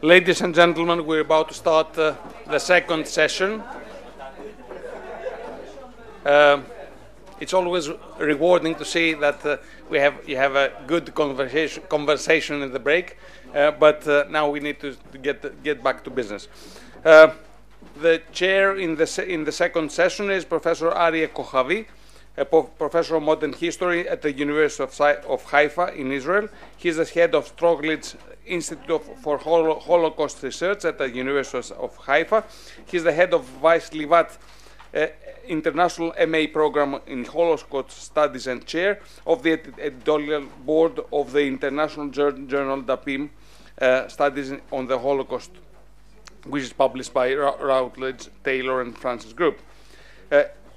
Ladies and gentlemen, we're about to start the second session. It's always rewarding to see that you have a good conversation in the break, but now we need to get back to business. The chair in the second session is Professor Aryeh Kochavi, a professor of modern history at the University of Haifa in Israel. He's the head of Stroglitz Institute for Holocaust Research at the University of Haifa. He's the head of Weiss Livat International MA program in Holocaust Studies and chair of the editorial board of the international journal Dapim Studies on the Holocaust, which is published by Routledge, Taylor and Francis Group.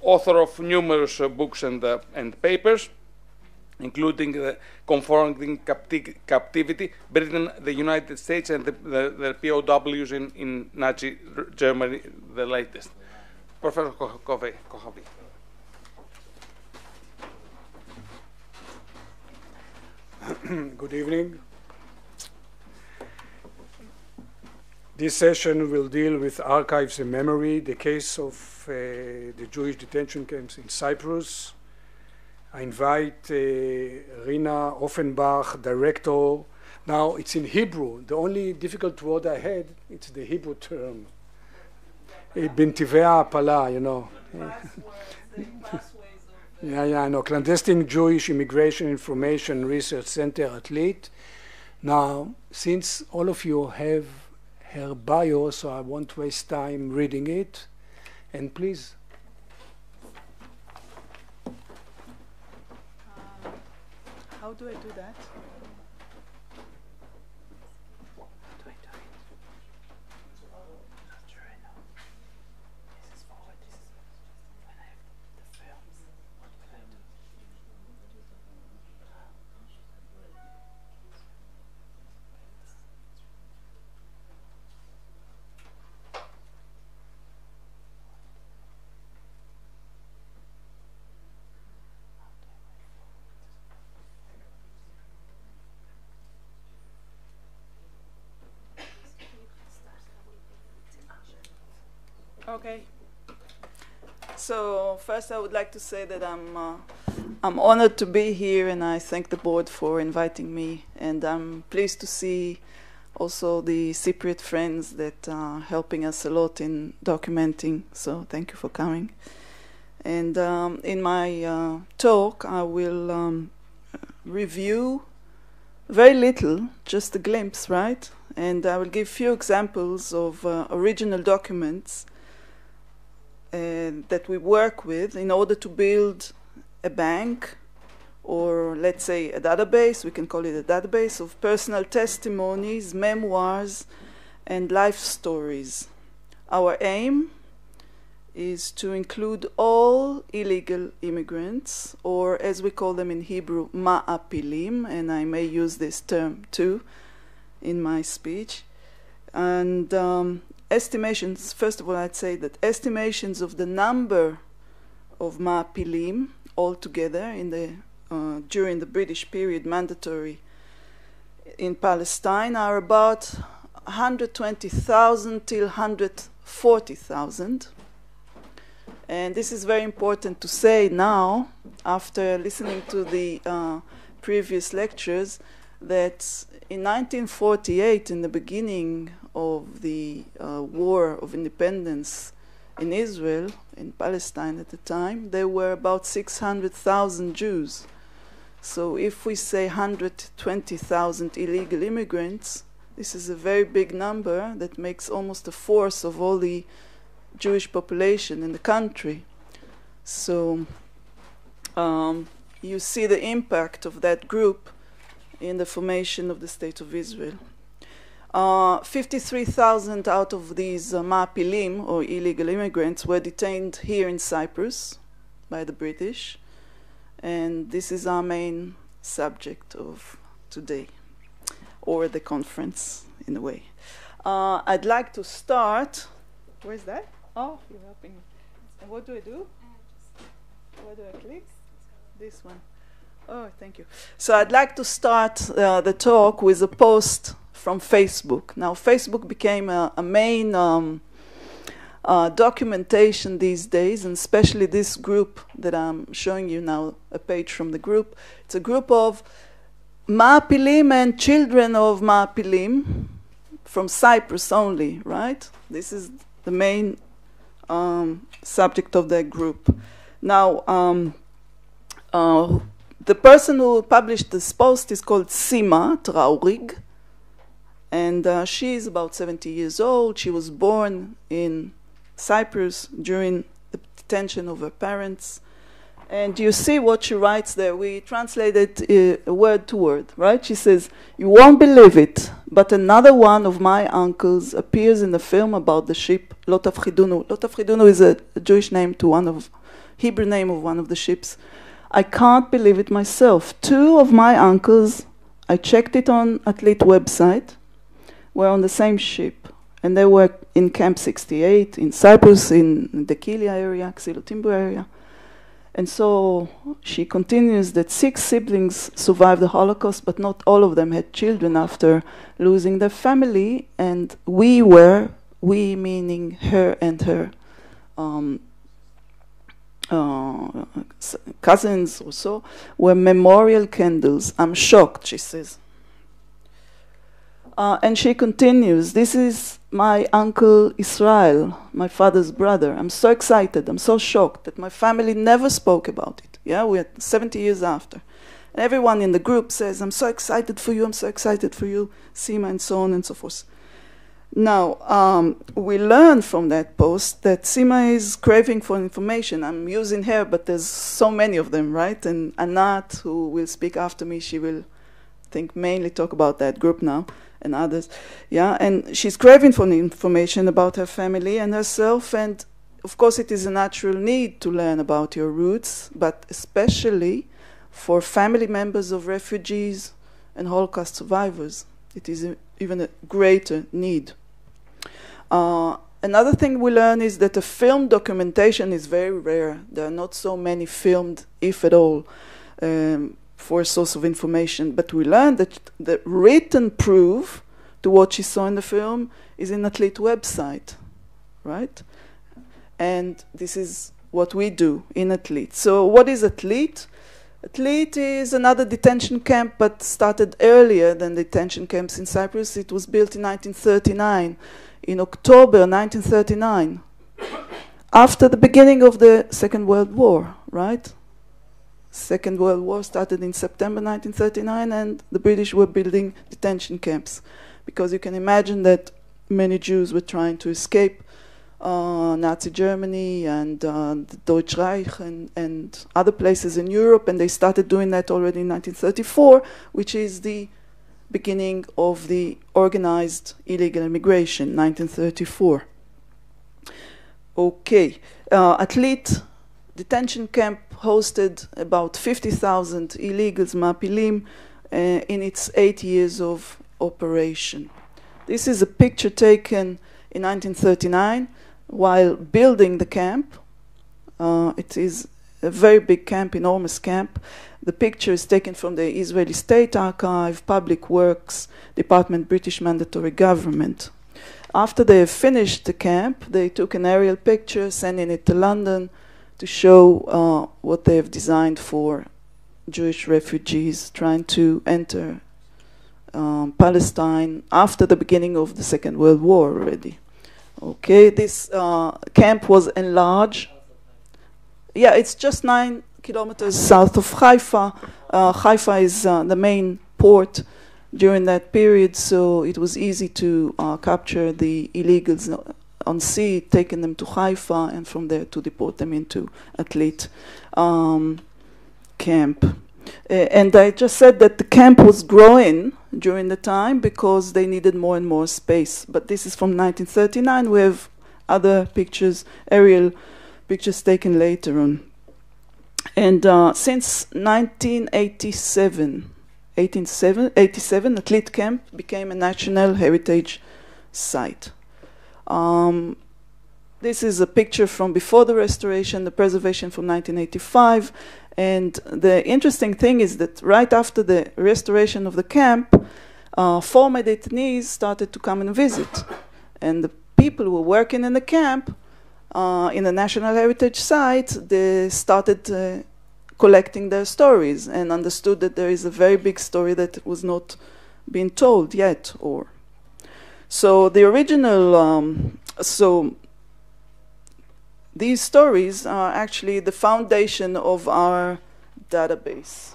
Author of numerous books and papers, including the Confronting Captivity, Britain, the United States, and the POWs in Nazi Germany, the latest. Professor Kochavi. Good evening. This session will deal with archives and memory, the case of the Jewish detention camps in Cyprus. I invite Rina Offenbach, director. Now, it's in Hebrew. The only difficult word I had, it's the Hebrew term. Bintivei Apala, you know. Yeah, I know. Clandestine Jewish Immigration Information Research Center at LIT. Now, since all of you have her bio, so I won't waste time reading it. And please. How do I do that? Okay. So first I would like to say that I'm honored to be here, and I thank the board for inviting me, and I'm pleased to see also the Cypriot friends that are helping us a lot in documenting, so thank you for coming. And in my talk I will review very little, just a glimpse, right? And I will give few examples of original documents that we work with in order to build a bank, or let's say a database, we can call it a database of personal testimonies, memoirs, and life stories. Our aim is to include all illegal immigrants, or as we call them in Hebrew, ma'apilim, and I may use this term too in my speech. And estimations, first of all, I'd say that estimations of the number of ma'apilim altogether in the during the British period, mandatory in Palestine, are about 120,000 till 140,000. And this is very important to say now, after listening to the previous lectures, that in 1948, in the beginning of the War of Independence in Israel, in Palestine at the time, there were about 600,000 Jews. So if we say 120,000 illegal immigrants, this is a very big number that makes almost a fourth of all the Jewish population in the country. So you see the impact of that group in the formation of the State of Israel. 53,000 out of these ma'apilim, or illegal immigrants, were detained here in Cyprus by the British. And this is our main subject of today, or the conference, in a way. I'd like to start. Where's that? Oh, you're helping me. And what do I do? Where do I click? This one. Oh, thank you. So I'd like to start the talk with a post from Facebook. Now, Facebook became a main documentation these days, and especially this group that I'm showing you now, a page from the group. It's a group of Ma'apilim and children of Ma'apilim from Cyprus only, right? This is the main subject of that group. Now, the person who published this post is called Sima Traurig, and she is about 70 years old. She was born in Cyprus during the detention of her parents. And you see what she writes there. We translated word to word, right? She says, "You won't believe it, but another one of my uncles appears in the film about the ship Lot Afchidunu." Lot Afchidunu is a Jewish name to Hebrew name of one of the ships. "I can't believe it myself. Two of my uncles, I checked it on Atlit website, were on the same ship. And they were in Camp 68, in Cyprus, in the Kilia area, Xilotimbu area." And so she continues that 6 siblings survived the Holocaust, but not all of them had children after losing their family. And we meaning her and her cousins or so, were memorial candles. "I'm shocked," she says. And she continues, "This is my uncle Israel, my father's brother. I'm so excited, I'm so shocked that my family never spoke about it." Yeah, we're 70 years after. And everyone in the group says, "I'm so excited for you, I'm so excited for you, Sima," and so on and so forth. Now, we learn from that post that Sima is craving for information. I'm using her, but there's so many of them, right? And Anat, who will speak after me, she will, I think, mainly talk about that group now, and others. Yeah, and she's craving for information about her family and herself, and of course it is a natural need to learn about your roots, but especially for family members of refugees and Holocaust survivors. It is even a greater need. Another thing we learn is that the film documentation is very rare. There are not so many filmed, if at all, for a source of information. But we learned that the written proof to what she saw in the film is in Atlit website, right? And this is what we do in Atlit. So what is Atlit? Atlit is another detention camp, but started earlier than detention camps in Cyprus. It was built in 1939, in October 1939, after the beginning of the Second World War, right? Second World War started in September 1939, and the British were building detention camps, because you can imagine that many Jews were trying to escape Nazi Germany and the Deutsche Reich and other places in Europe, and they started doing that already in 1934, which is the beginning of the organized illegal immigration, 1934. Okay, Atlit detention camp hosted about 50,000 illegals, Ma'apilim, in its 8 years of operation. This is a picture taken in 1939 while building the camp. It is a very big camp, enormous camp. The picture is taken from the Israeli State Archive, Public Works Department, British Mandatory Government. After they finished the camp, they took an aerial picture, sending it to London to show what they have designed for Jewish refugees trying to enter Palestine after the beginning of the Second World War already. Okay, this camp was enlarged. Yeah, it's just 9 kilometers south of Haifa. Haifa is the main port during that period, so it was easy to capture the illegals on sea, taking them to Haifa, and from there to deport them into Atlit camp. And I just said that the camp was growing during the time because they needed more and more space. But this is from 1939. We have other pictures, aerial pictures taken later on. And since 1987, Atlit camp became a national heritage site. This is a picture from before the restoration, the preservation from 1985. And the interesting thing is that right after the restoration of the camp, former detainees started to come and visit. And the people who were working in the camp, in the National Heritage Site, they started collecting their stories and understood that there is a very big story that was not being told yet. So the original, so these stories are actually the foundation of our database.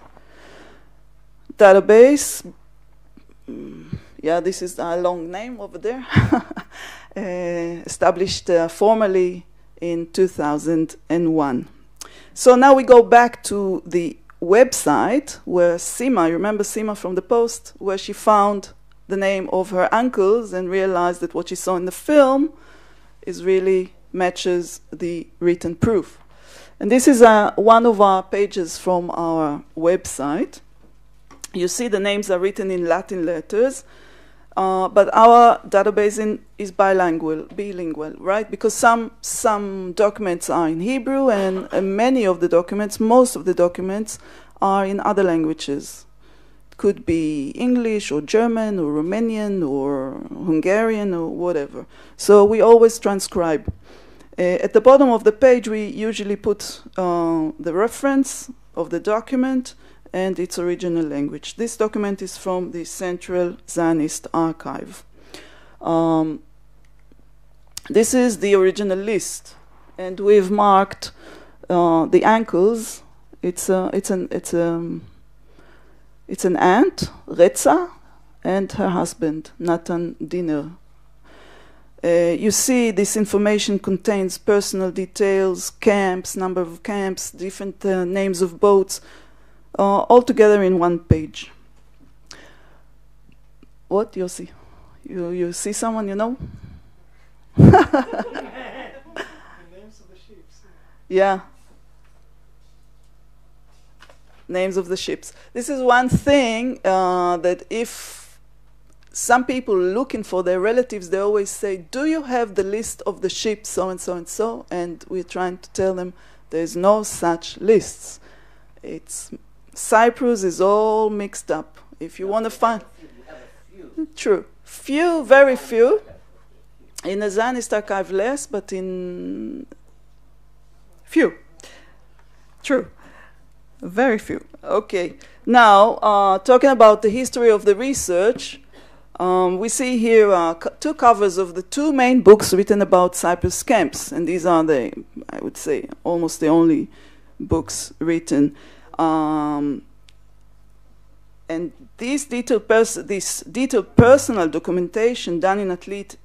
Yeah, this is a long name over there. Established formally in 2001. So now we go back to the website where Sima, you remember Sima from the Post, where she found the name of her uncles and realized that what she saw in the film is really matches the written proof. And this is one of our pages from our website. You see the names are written in Latin letters, but our database is bilingual, right? Because some documents are in Hebrew, and many of the documents, most of the documents, are in other languages. It could be English or German or Romanian or Hungarian or whatever. So we always transcribe. At the bottom of the page, we usually put the reference of the document and its original language. This document is from the Central Zionist Archive. This is the original list, and we've marked the uncles. It's an aunt, Retza, and her husband, Nathan Diner. You see this information contains personal details, camps, number of camps, different names of boats, all together in one page. What, Yossi? You see someone you know? The names of the ships. Yeah. Names of the ships. This is one thing that if some people looking for their relatives, they always say, do you have the list of the ships so and so and so? And we're trying to tell them there's no such lists. Cyprus is all mixed up. If you want to find... True. Few, very few. In the Zionist archive less, but in... few. True. Very few. Okay. Now, talking about the history of the research, we see here two covers of the two main books written about Cyprus camps, and these are I would say, almost the only books written. And this detailed personal documentation done in Atlit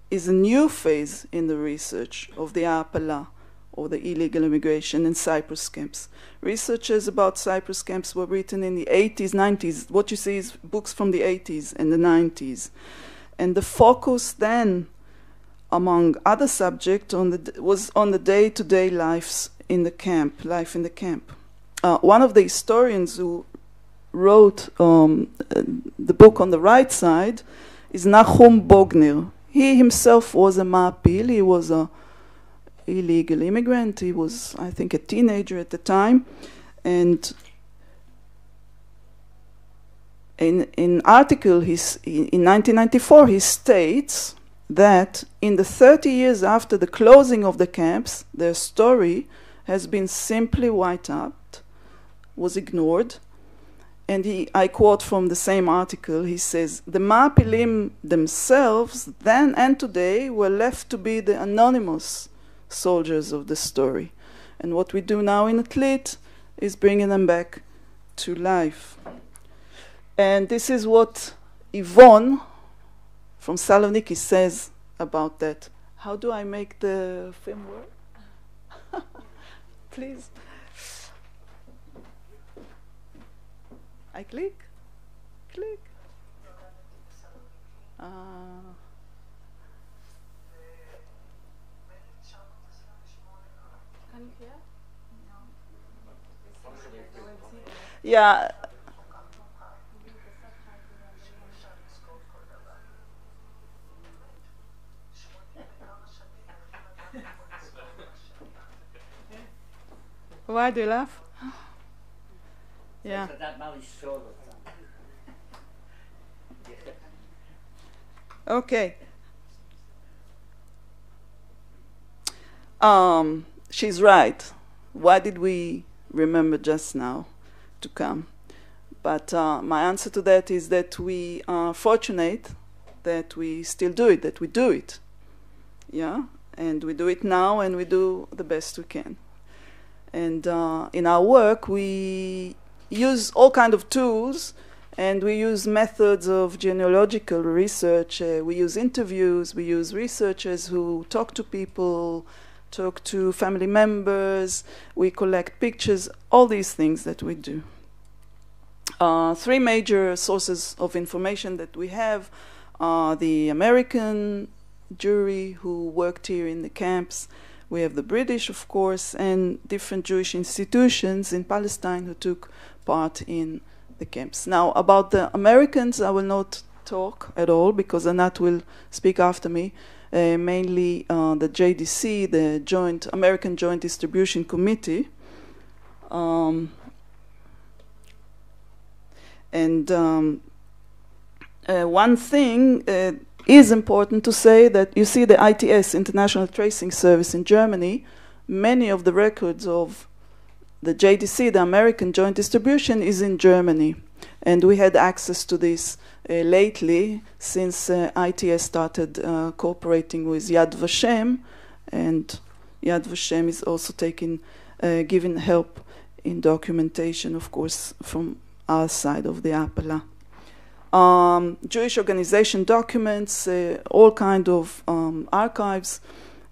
is a new phase in the research of the Apala, or the illegal immigration in Cyprus camps. Researches about Cyprus camps were written in the 80s, 90s. What you see is books from the 80s and the 90s. And the focus then, among other subjects, was on the day-to-day life in the camp. One of the historians who wrote the book on the right side is Nachum Bogner. He himself was a Ma'apil. He was a illegal immigrant. He was, I think, a teenager at the time. And in article, in 1994, he states that in the 30 years after the closing of the camps, their story has been simply wiped out, was ignored. And I quote from the same article, he says, the Ma'apilim themselves, then and today, were left to be the anonymous soldiers of the story. And what we do now in Atlit is bringing them back to life. And this is what Yvonne from Saloniki says about that. How do I make the film work? Please. I click? Click. Can you hear? Yeah. Why do you laugh? Yeah. Okay. She's right. Why did we remember just now to come? But my answer to that is that we are fortunate that we still do it, that we do it. Yeah? And we do it now, and we do the best we can. And in our work, we use all kinds of tools, and we use methods of genealogical research. We use interviews, we use researchers who talk to people, talk to family members, we collect pictures, all these things that we do. Three major sources of information that we have are the American jury who worked here in the camps. We have the British, of course, and different Jewish institutions in Palestine who took part in the camps. Now, about the Americans, I will not talk at all because Anat will speak after me. Mainly the JDC, the American Joint Distribution Committee. One thing is important to say that you see the ITS, International Tracing Service in Germany, many of the records of the JDC, the American Joint Distribution, is in Germany. And we had access to this lately since ITS started cooperating with Yad Vashem, and Yad Vashem is also giving help in documentation, of course, from our side of the Appala. Jewish organization documents, all kind of archives.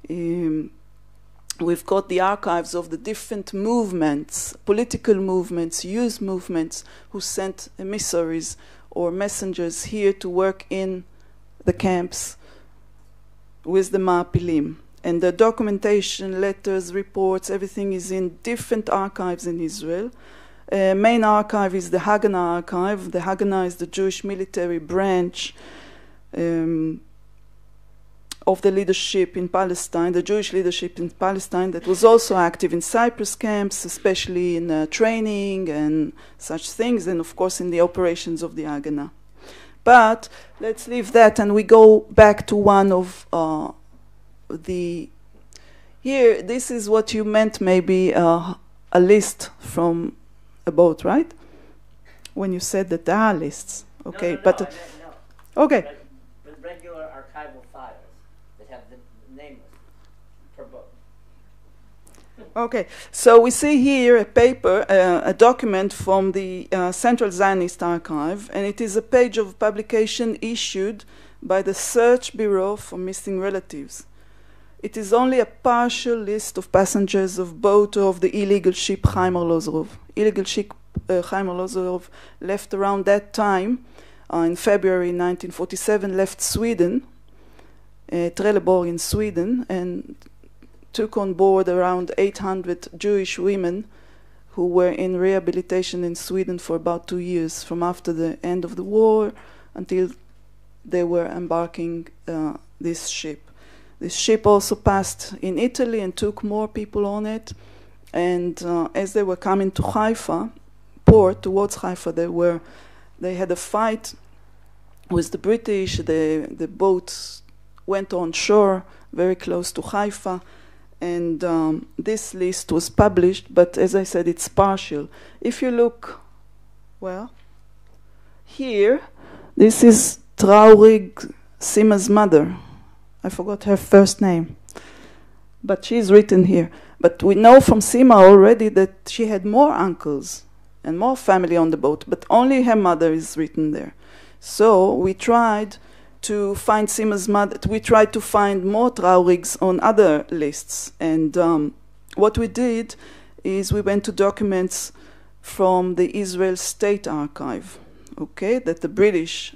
We've got the archives of the different movements, political movements, youth movements, who sent emissaries or messengers here to work in the camps with the Ma'apilim. And the documentation, letters, reports, everything is in different archives in Israel. Main archive is the Haganah archive. The Haganah is the Jewish military branch of the leadership in Palestine, the Jewish leadership in Palestine that was also active in Cyprus camps, especially in training and such things, and of course in the operations of the Haganah. But let's leave that and we go back to one of here, this is what you meant maybe a list from a boat, right? When you said that there are lists. Okay, no, but... no. Okay. Regular archival files that have the names per boat. Okay, so we see here a paper, a document from the Central Zionist Archive, and it is a page of publication issued by the Search Bureau for Missing Relatives. It is only a partial list of passengers of boat of the illegal ship Chaim Arlozorov. Illegal ship Chaim Arlozorov left around that time, in February 1947, left Sweden, Trelleborg in Sweden, and took on board around 800 Jewish women who were in rehabilitation in Sweden for about 2 years, from after the end of the war until they were embarking this ship. This ship also passed in Italy and took more people on it. And as they were coming to Haifa, port towards Haifa, they had a fight with the British. The boat went on shore very close to Haifa. And this list was published, but as I said, it's partial. If you look, well, here, this is Traurig Sima's mother. I forgot her first name, but she's written here. But we know from Sima already that she had more uncles and more family on the boat, but only her mother is written there. So we tried to find Sima's mother. We tried to find more Traurigs on other lists. And what we did is we went to documents from the Israel State Archive, okay, that the British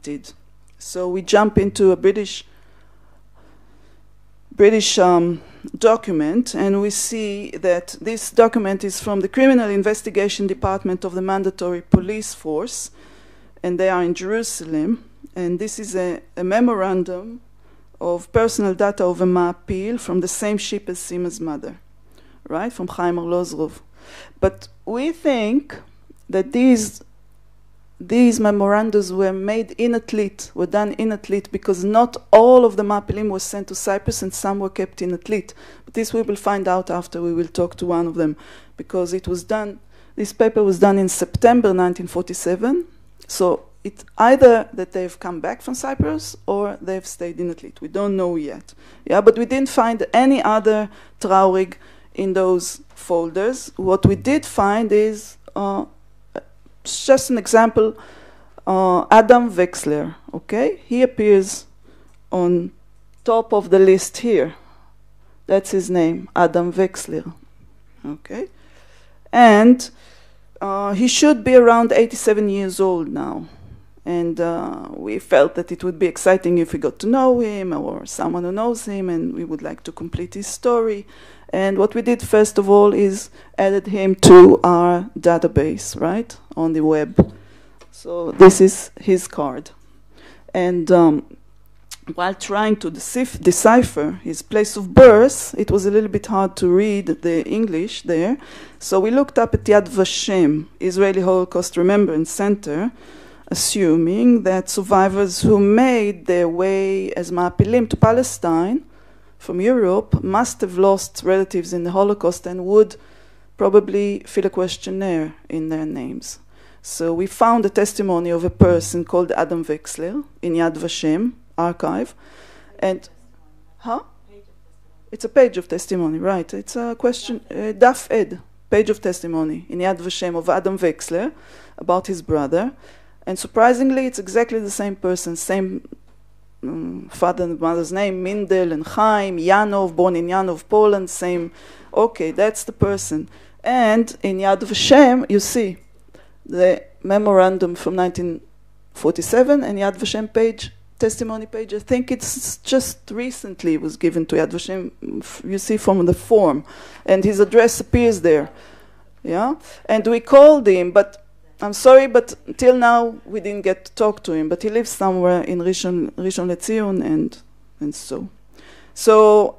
did. So we jump into a British document, and we see that this document is from the Criminal Investigation Department of the Mandatory Police Force, and they are in Jerusalem. And this is a memorandum of personal data of a Ma'apil from the same ship as Sima's mother, right, from Chaim Arlozorov. But we think that these memorandums were made in Atlit, were done in Atlit, because not all of the Mapilim was sent to Cyprus and some were kept in Atlit. But this we will find out after we will talk to one of them, because it was done, this paper was done in September 1947. So it's either that they've come back from Cyprus or they've stayed in Atlit. We don't know yet. Yeah, but we didn't find any other Traurig in those folders. What we did find is just an example, Adam Wexler, okay? He appears on top of the list here. That's his name, Adam Wexler, okay? And he should be around 87 years old now. And we felt that it would be exciting if we got to know him or someone who knows him, and we would like to complete his story. And what we did first of all is added him to our database, right, on the web. So this is his card. And while trying to decipher his place of birth, it was a little bit hard to read the English there. So we looked up at Yad Vashem, Israeli Holocaust Remembrance Center, assuming that survivors who made their way as Ma'apilim to Palestine from Europe must have lost relatives in the Holocaust and would probably fill a questionnaire in their names. So we found a testimony of a person called Adam Wexler in Yad Vashem archive. And, It's a page of testimony, right. It's a question, Daf Ed, page of testimony in Yad Vashem of Adam Wexler about his brother. And surprisingly, it's exactly the same person, same father and mother's name, Mindel and Chaim, Yanov, born in Yanov, Poland, same. Okay, that's the person. And in Yad Vashem, you see the memorandum from 1947 and Yad Vashem page, testimony page. I think it's just recently was given to Yad Vashem, you see from the form. And his address appears there. Yeah? And we called him, but I'm sorry, but till now we didn't get to talk to him. But he lives somewhere in Rishon LeZion, and so. So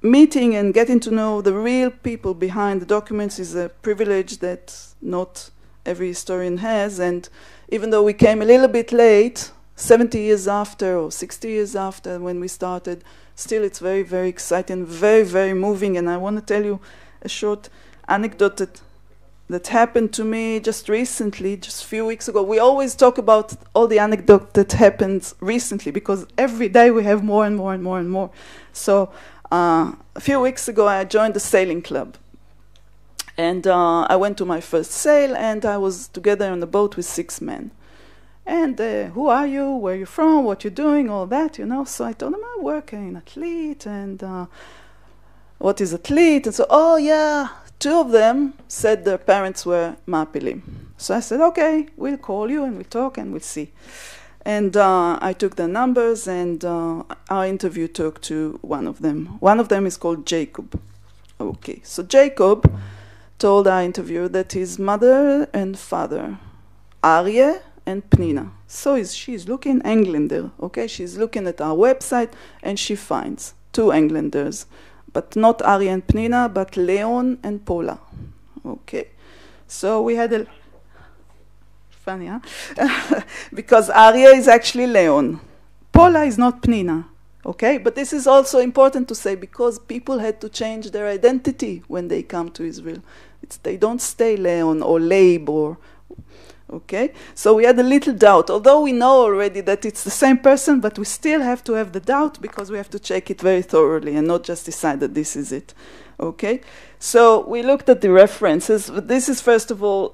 meeting and getting to know the real people behind the documents is a privilege that not every historian has. And even though we came a little bit late, 70 years after or 60 years after when we started, still it's very, very exciting, very, very moving. And I want to tell you a short anecdote that happened to me just recently, just a few weeks ago. We always talk about all the anecdotes that happened recently because every day we have more and more and more and more. So a few weeks ago I joined the sailing club. And I went to my first sail and I was together on the boat with 6 men. And who are you, where are you from, what you're doing, all that, you know. So I told them I work in Atlit and what is Atlit? And so, oh yeah, 2 of them said their parents were Ma'apilim. So I said, okay, we'll call you and we'll talk and we'll see. And I took their numbers and our interview took to one of them. One of them is called Jacob. Okay, so Jacob told our interviewer that his mother and father, Aryeh and Pnina. So she's looking Englander, okay? She's looking at our website and she finds 2 Englanders. But not Aryeh and Pnina, but Leon and Paula. Okay. So we had a... Funny, huh? Because Aryeh is actually Leon. Paula is not Pnina. Okay? But this is also important to say because people had to change their identity when they come to Israel. They don't stay Leon or Leib or... Okay, so we had a little doubt, although we know already that it's the same person, but we still have to have the doubt because we have to check it very thoroughly and not just decide that this is it. Okay, so we looked at the references. This is first of all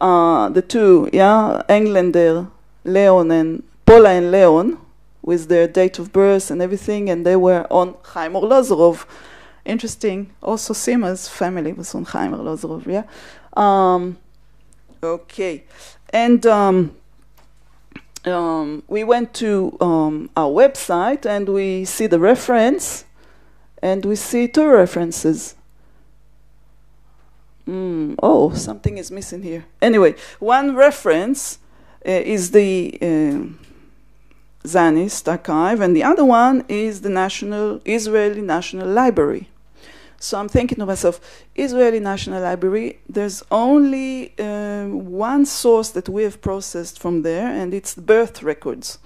the 2, yeah, Englander, Leon and Paula and Leon, with their date of birth and everything, and they were on Chaim Arlozorov. Interesting. Also, Sima's family was on Chaim Arlozorov. Yeah. Okay. And we went to our website and we see the reference and we see 2 references. Oh, something is missing here. Anyway, one reference is the Zionist Archive and the other one is the Israeli National Library. So I'm thinking to myself, Israeli National Library, there's only one source that we have processed from there, and it's birth records.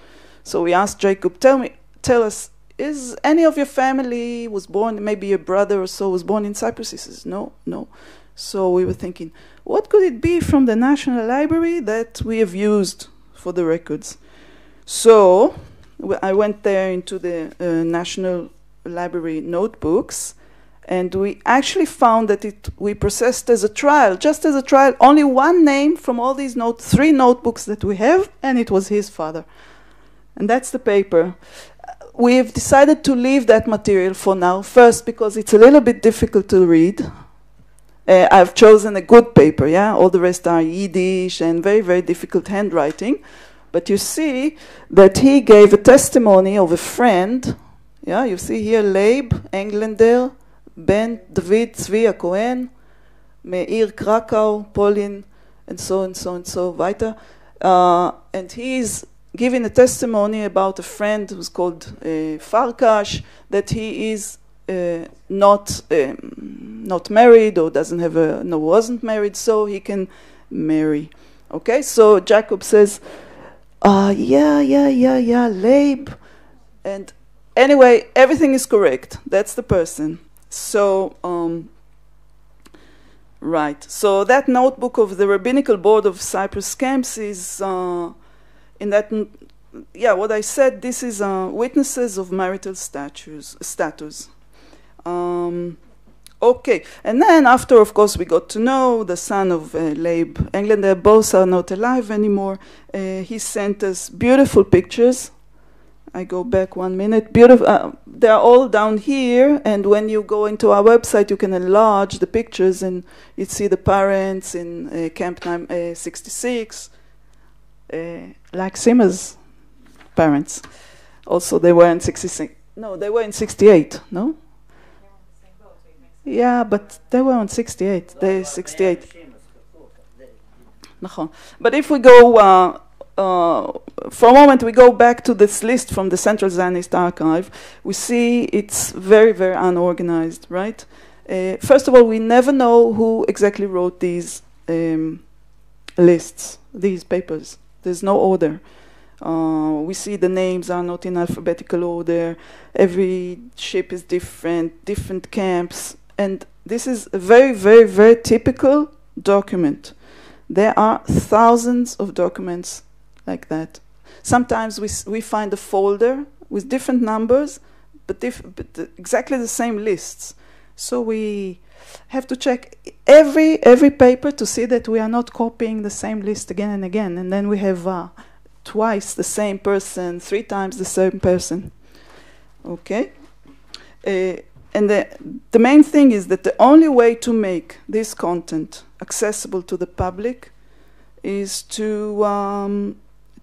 So we asked Jacob, tell us, is any of your family was born, maybe your brother or so was born in Cyprus? He says, no. So we were thinking, what could it be from the National Library that we have used for the records? So I went there into the National Library notebooks, and we actually found that we processed as a trial, just as a trial, only one name from all these 3 notebooks that we have, and it was his father. And that's the paper. We've decided to leave that material for now, first because it's a little bit difficult to read. I've chosen a good paper, yeah? All the rest are Yiddish and very, very difficult handwriting. But you see that he gave a testimony of a friend. Yeah, you see here Leib Englander, Ben David Tzvi Cohen, Meir Krakow, Polin, and so weiter. And he's giving a testimony about a friend who's called Farkash, that he is not married or doesn't have wasn't married, so he can marry. Okay, so Jacob says, yeah, Leib. And anyway, everything is correct. That's the person. So, right. So that notebook of the Rabbinical Board of Cyprus Camps is in that, what I said, this is witnesses of marital status. Okay, and then after, of course, we got to know the son of Leib Englander. Both are not alive anymore. He sent us beautiful pictures. I go back 1 minute. Beautiful. They're all down here, and when you go into our website, you can enlarge the pictures, and you see the parents in Camp 66, like Simmer's parents. Also, they were in 66. No, they were in 68. No. Yeah, but they were on 68. They're 68. But if we go, for a moment, we go back to this list from the Central Zionist Archive, we see it's very, very unorganized, right? First of all, we never know who exactly wrote these lists, these papers. There's no order. We see the names are not in alphabetical order. Every ship is different camps. And this is a very, very, very typical document. There are thousands of documents like that. Sometimes we find a folder with different numbers, but exactly the same lists. So we have to check every paper to see that we are not copying the same list again and again. And then we have twice the same person, 3 times the same person. Okay? And the main thing is that the only way to make this content accessible to the public is to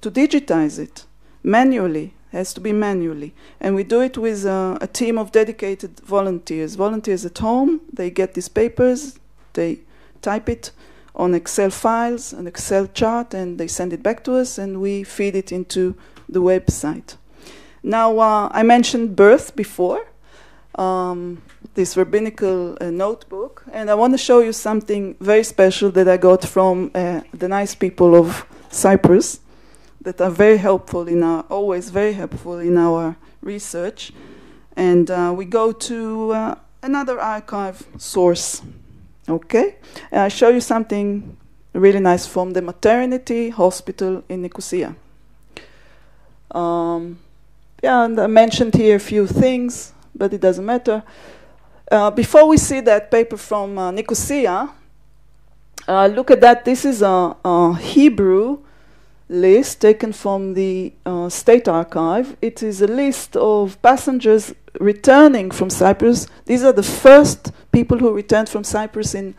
digitize it manually. It has to be manually. And we do it with a team of dedicated volunteers. Volunteers at home, they get these papers, they type it on Excel files, an Excel chart, and they send it back to us, and we feed it into the website. Now, I mentioned birth before. This rabbinical notebook, and I want to show you something very special that I got from the nice people of Cyprus that are very helpful always very helpful in our research. And we go to another archive source. Okay, and I show you something really nice from the maternity hospital in Nicosia. And I mentioned here a few things, but it doesn't matter. Before we see that paper from Nicosia, look at that. This is a Hebrew list taken from the State Archive. It is a list of passengers returning from Cyprus. These are the first people who returned from Cyprus in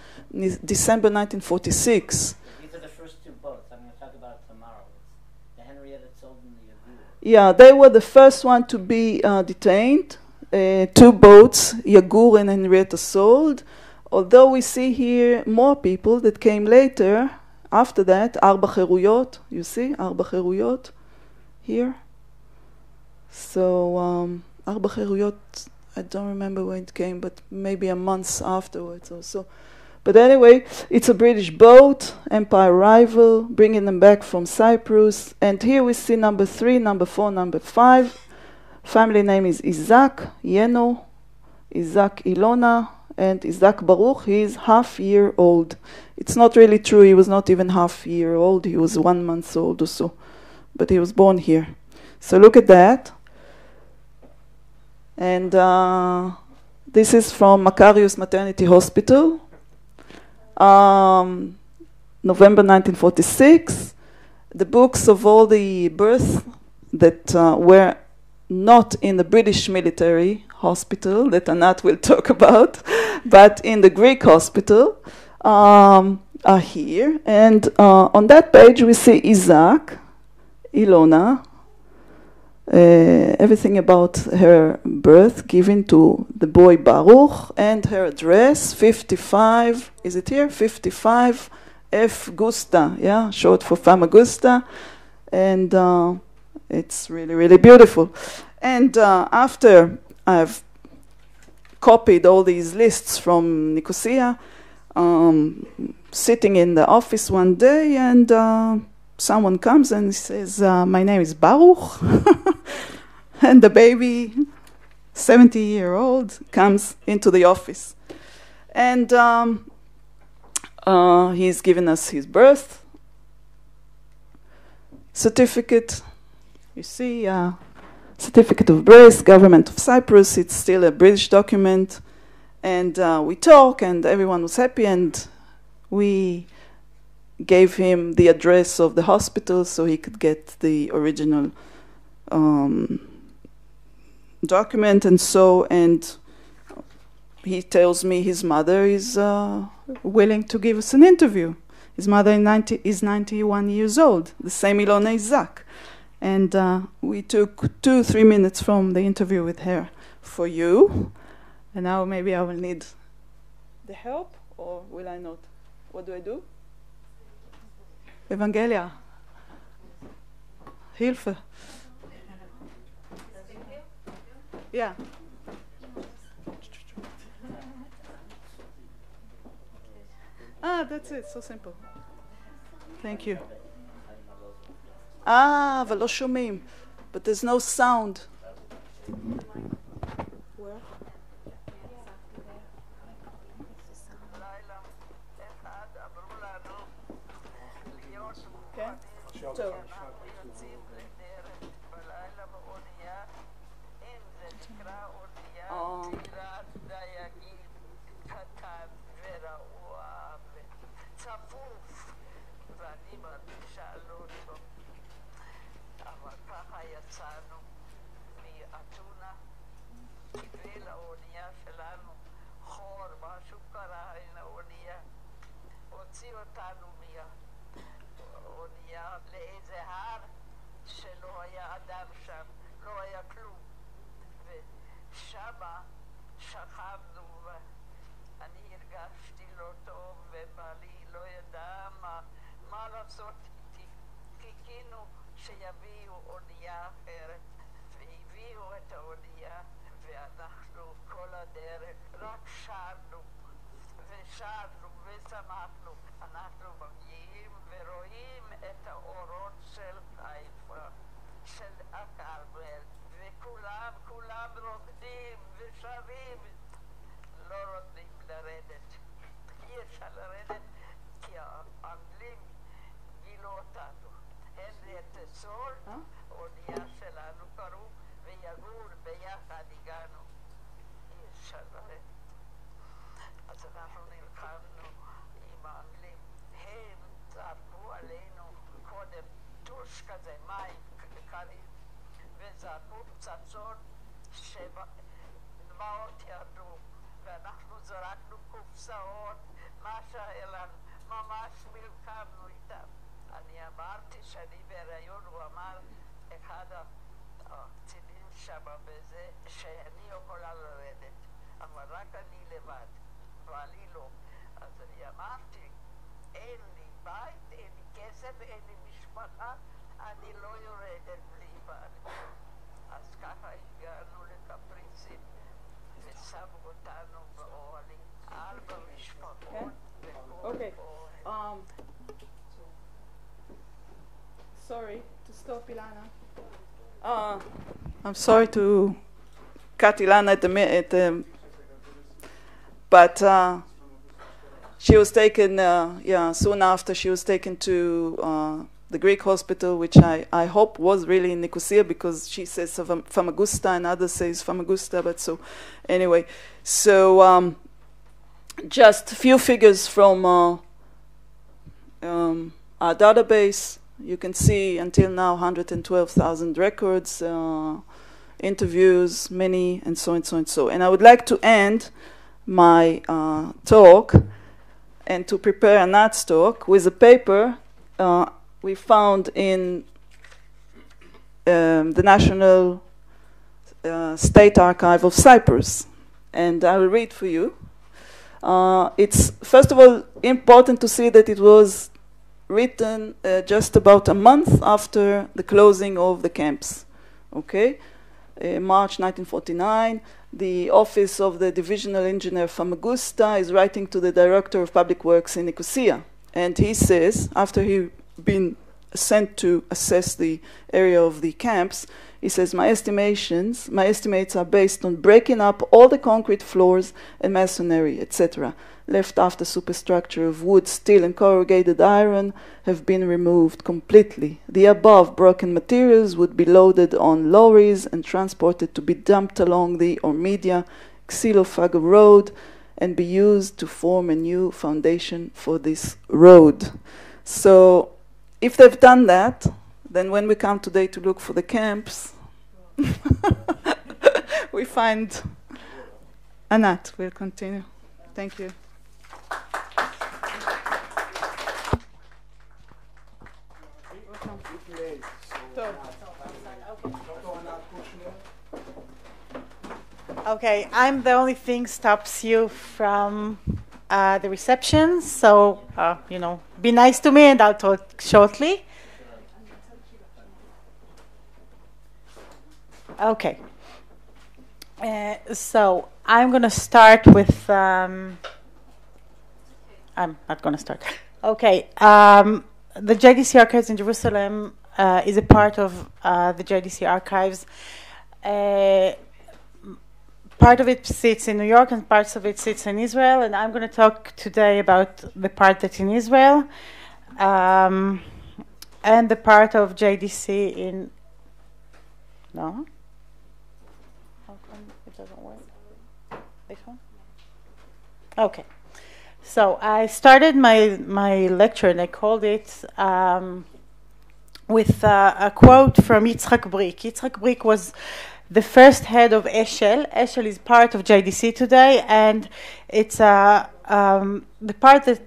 December 1946. These are the first 2 boats. I'm going to talk about it tomorrow. The Henrietta sold in the Yagur. Yeah, they were the first one to be detained. 2 boats, Yagur and Henrietta sold. Although we see here more people that came later, after that, Arba Cheruyot, you see, Arba Cheruyot here. So, Arba Cheruyot, I don't remember when it came, but maybe a month afterwards or so. But anyway, it's a British boat, Empire Rival, bringing them back from Cyprus. And here we see number 3, number 4, number 5. Family name is Isaac Yeno, Isaac Ilona, and Isaac Baruch. He is half-year-old. It's not really true. He was not even half-year-old. He was 1 month old or so. But he was born here. So look at that. And this is from Macarius Maternity Hospital. November 1946. The books of all the births that were not in the British military hospital that Anat will talk about, but in the Greek hospital are here. And on that page we see Isaac, Ilona, everything about her birth given to the boy Baruch, and her address, 55, is it here? 55 F. Gusta, yeah, short for Famagusta. And it's really, really beautiful. And after I've copied all these lists from Nicosia, sitting in the office one day, and someone comes and says, my name is Baruch. And the baby, 70-year-old, comes into the office. And he's given us his birth certificate. You see, certificate of birth, government of Cyprus. It's still a British document. And we talk, and everyone was happy, and we gave him the address of the hospital so he could get the original document. And so, and he tells me his mother is willing to give us an interview. His mother is 91 years old, the same Ilona Isaac. And we took 2-3 minutes from the interview with her for you. And now maybe I will need the help, or will I not? What do I do? Evangelia. Hilfe. Yeah. That's it, so simple. Thank you. ולא שומעים. But there's no sound. Where? כן? טוב. שיביאו אונייה אחרת, והביאו את האונייה, ואנחנו כל הדרך רק שרנו ושרנו ושמחנו. אנחנו מגיעים ורואים את האורות של חיפה, של הכרמל, וכולם רוקדים ושרים. לא רוצים לרדת. אי אפשר לרדת כי האנגלים גילו אותנו. הנרי את סול, אונייה שלנו קראו, ויגור ביחד הגענו. אי אפשר לרדת. אז אנחנו נלחמנו עם האנגלים. הם זרקו עלינו קודם טוש כזה, מים קרים, וזרקו פצצות דמעות ירדו, ואנחנו זרקנו קופסאות, מה שהיה לנו, ממש נלחמנו איתם. אני אמרתי שאני בהיריון, הוא אמר, אחד הקצינים שם בזה, שאני יכולה לרדת, אבל רק אני לבד, ואני לא. אז אני אמרתי, אין לי בית, אין לי כסף, אין לי משפחה, אני לא יורדת בלי בעלי. אז ככה הגענו לקפריסין, שמו אותנו באוהלים, 4 משפחות. Okay. Sorry to stop Ilana. I'm sorry to cut Ilana but she was taken, soon after she was taken to the Greek hospital, which I hope was really in Nicosia, because she says Famagusta and others says Famagusta, but so anyway. So just a few figures from our database. You can see until now 112,000 records, interviews, many, and so and so and so. And I would like to end my talk and to prepare Anat's talk with a paper we found in the National State Archive of Cyprus. And I will read for you. It's, first of all, important to see that it was written just about a month after the closing of the camps. Okay? March 1949, the office of the divisional engineer Famagusta is writing to the director of public works in Nicosia. And he says, after he'd been sent to assess the area of the camps, he says, my estimates are based on breaking up all the concrete floors and masonry, etc. Left after superstructure of wood, steel, and corrugated iron have been removed completely. The above broken materials would be loaded on lorries and transported to be dumped along the Ormedia Xylofago Road and be used to form a new foundation for this road. So if they've done that, then when we come today to look for the camps, we find Anat will continue. Thank you. Okay, I'm the only thing stops you from the reception, so be nice to me and I'll talk shortly. Okay, so I'm going to start with, I'm not going to start. Okay, the JDC Archives in Jerusalem is a part of the JDC Archives. Part of it sits in New York and parts of it sits in Israel, and I'm going to talk today about the part that's in Israel and the part of JDC in... No? How come it doesn't work? This one? Okay. So I started my lecture and I called it with a quote from Yitzhak Brik. Yitzhak Brik was the first head of Eshel. Eshel is part of JDC today, and it's the part that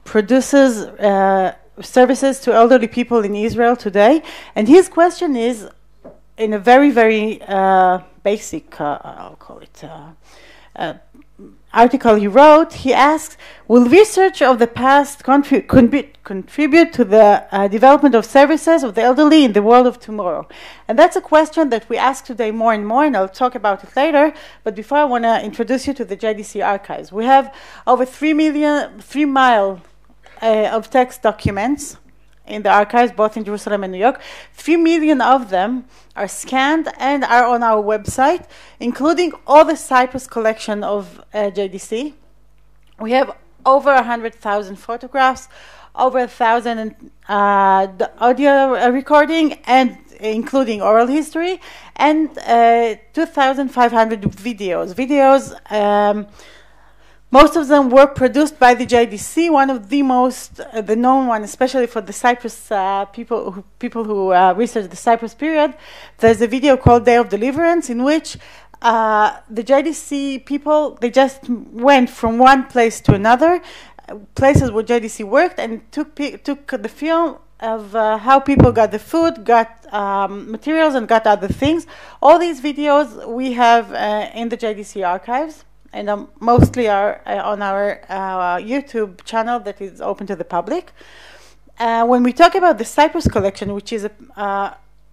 produces services to elderly people in Israel today. And his question is, in a very, very basic, I'll call it, article he wrote, he asks, will research of the past contribute to the development of services of the elderly in the world of tomorrow? And that's a question that we ask today more and more, and I'll talk about it later. But before, I want to introduce you to the JDC archives. We have over 3 miles of text documents in the archives, both in Jerusalem and New York. 3 million of them are scanned and are on our website, including all the Cyprus collection of JDC. We have over 100,000 photographs, over 1,000 audio recording, and including oral history, and 2,500 videos. Most of them were produced by the JDC. One of the most, the known one, especially for the Cyprus people who research the Cyprus period, there's a video called Day of Deliverance, in which the JDC people, they just went from one place to another, places where JDC worked, and took the film of how people got the food, got materials, and got other things. All these videos we have in the JDC archives, and mostly are on our YouTube channel that is open to the public. When we talk about the Cyprus collection, which is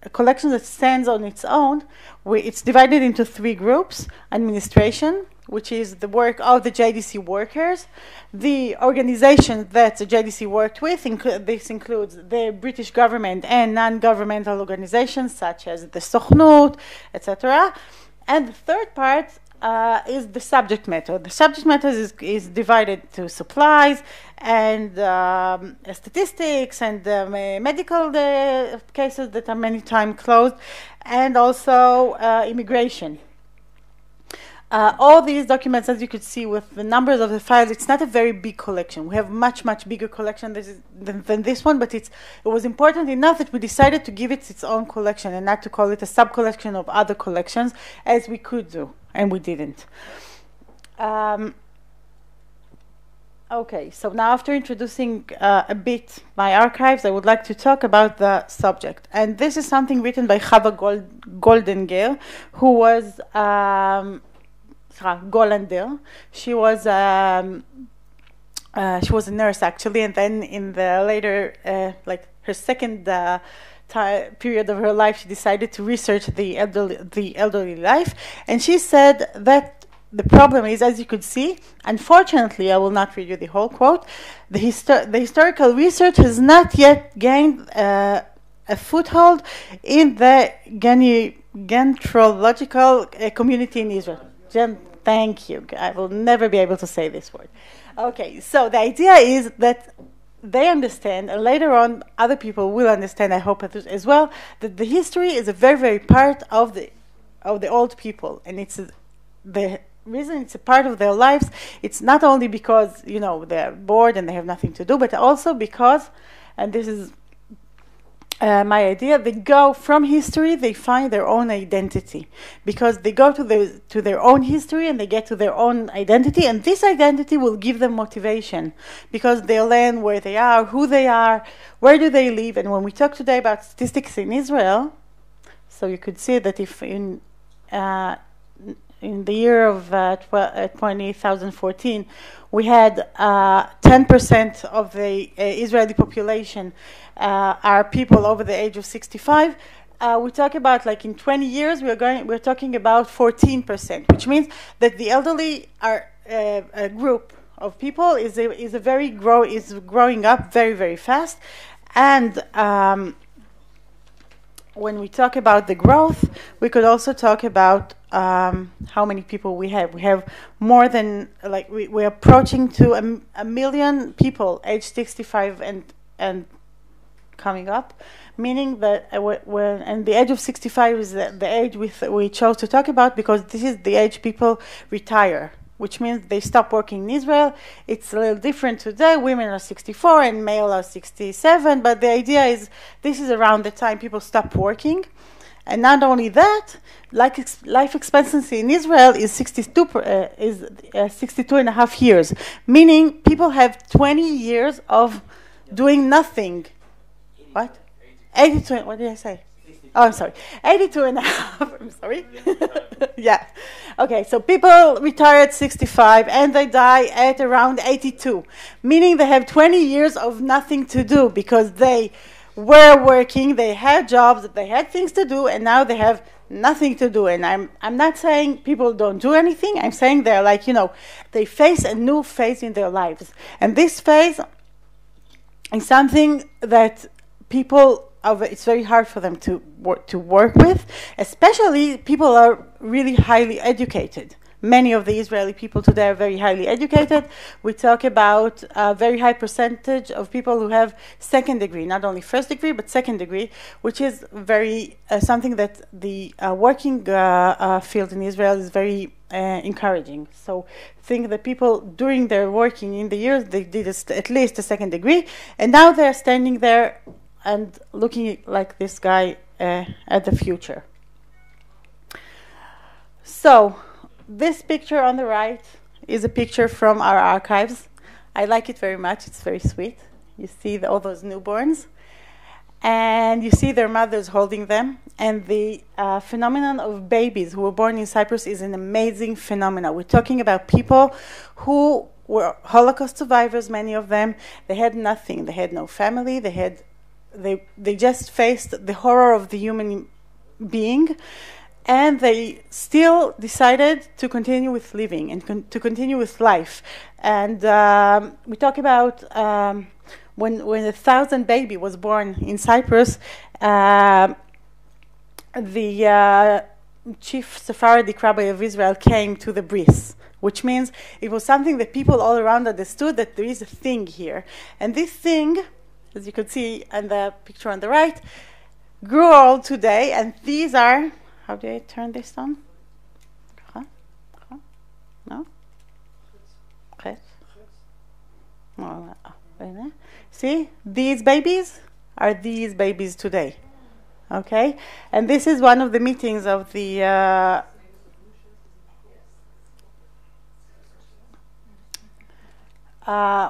a collection that stands on its own. It's divided into three groups: administration, which is the work of the JDC workers, the organization that the JDC worked with. This includes the British government and non-governmental organizations such as the Sochnut, etc. And the third part is the subject matter. The subject matter is divided to supplies and statistics and medical cases that are many times closed, and also immigration. All these documents, as you could see with the numbers of the files, it's not a very big collection. We have much bigger collection than this one, but it was important enough that we decided to give it its own collection and not to call it a sub-collection of other collections, as we could do, and we didn't. Okay, so now after introducing a bit my archives, I would like to talk about the subject. And this is something written by Chava Goldenger, who was Golander. She was a nurse actually, and then in the later, like her second period of her life, she decided to research the elderly life, and she said that the problem is, as you could see, unfortunately, I will not read you the whole quote, the historical research has not yet gained a foothold in the Gentrological community in Israel. Thank you. I will never be able to say this word. Okay, so the idea is that they understand, and later on other people will understand, I hope as well, that the history is a very part of the old people, and it's the reason it's a part of their lives. It's not only because they're bored and they have nothing to do, but also because, and this is my idea, they go from history, they find their own identity, because they go to their own history and they get to their own identity, and this identity will give them motivation, because they'll learn where they are, who they are, where do they live. And when we talk today about statistics in Israel, so you could see that if in the year of 2014, we had 10% of the Israeli population are people over the age of 65. We talk about, like, in 20 years, we're talking about 14%, which means that the elderly are a group of people is growing up very fast. And when we talk about the growth, we could also talk about how many people we have. We have more than, like, we're approaching to a million people aged 65 and coming up, meaning that and the age of 65 is the age we chose to talk about, because this is the age people retire, which means they stop working in Israel. It's a little different today. Women are 64 and male are 67, but the idea is this is around the time people stop working. And not only that, life expectancy in Israel is 62 and a half years, meaning people have 20 years of doing nothing. What? 82, what did I say? Oh, I'm sorry. 82 and a half. I'm sorry. Yeah. Okay, so people retire at 65 and they die at around 82, meaning they have 20 years of nothing to do, because they were working, they had jobs, they had things to do, and now they have nothing to do. And I'm not saying people don't do anything. I'm saying they're like, they face a new phase in their lives. And this phase is something that it's very hard for them to work with, especially people are really highly educated. Many of the Israeli people today are very highly educated. We talk about a very high percentage of people who have second degree, not only first degree, but second degree, which is very something that the working field in Israel is very encouraging. So think that people during their working in the years, they did at least a second degree, and now they're standing there and looking like this guy at the future. So this picture on the right is a picture from our archives. I like it very much. It's very sweet. You see all those newborns, and you see their mothers holding them. And the phenomenon of babies who were born in Cyprus is an amazing phenomenon. We're talking about people who were Holocaust survivors, many of them. They had nothing. They had no family. They had they just faced the horror of the human being, and they still decided to continue with living and to continue with life. And we talk about when 1,000 baby was born in Cyprus, the chief Sephardic rabbi of Israel came to the bris, which means it was something that people all around understood, that there is a thing here. And this thing, as you can see in the picture on the right, grew old today, and these are, how do I turn this on? No? See, these babies are these babies today. Okay? And this is one of the meetings of the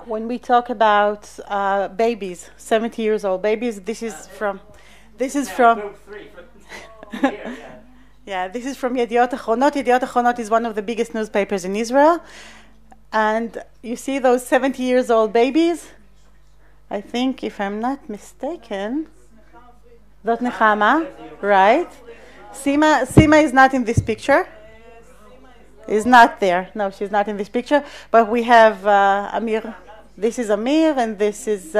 when we talk about babies, 70 years old babies, this is from yeah, this is from Yediot Achronot. Yediot Achronot is one of the biggest newspapers in Israel. And you see those 70 years old babies? I think, if I'm not mistaken, Dot Nechama, right? Sima is not in this picture. Is not there. No, she's not in this picture. But we have Amir. This is Amir, and this is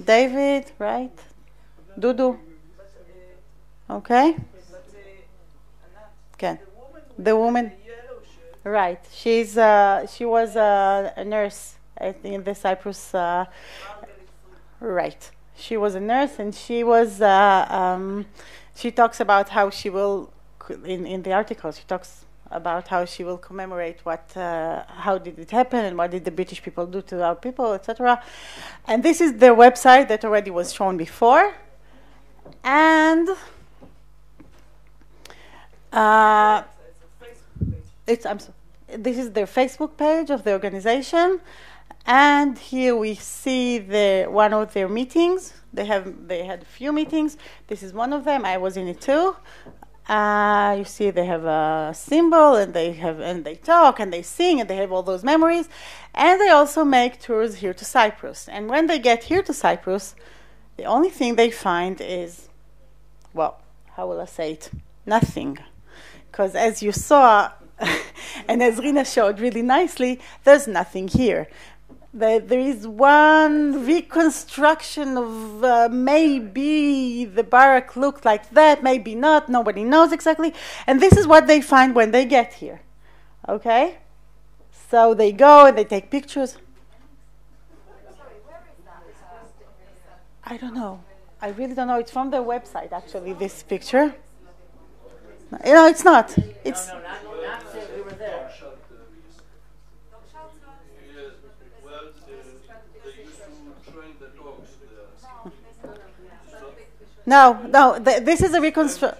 David, right? Dudu. Okay. Okay. The woman. Right. She was a nurse in the Cyprus. Right. She was a nurse, and she was. She talks about how she will. In the article, she talks about how she will commemorate how did it happen, and what did the British people do to our people, etc. And this is their website that already was shown before, and this is their Facebook page of the organization, and here we see one of their meetings. They had a few meetings. This is one of them. I was in it too. You see, they have a symbol, and they talk, and they sing, and they have all those memories, and they also make tours here to Cyprus. And when they get here to Cyprus, the only thing they find is, well, how will I say it? Nothing, because as you saw, and as Rina showed really nicely, there's nothing here. There is one reconstruction of maybe the barrack looked like that, maybe not, nobody knows exactly. And this is what they find when they get here. Okay? So they go and they take pictures. I don't know. I really don't know. It's from their website, actually, this picture. No, it's not. It's not we were there. No, this is a reconstruction.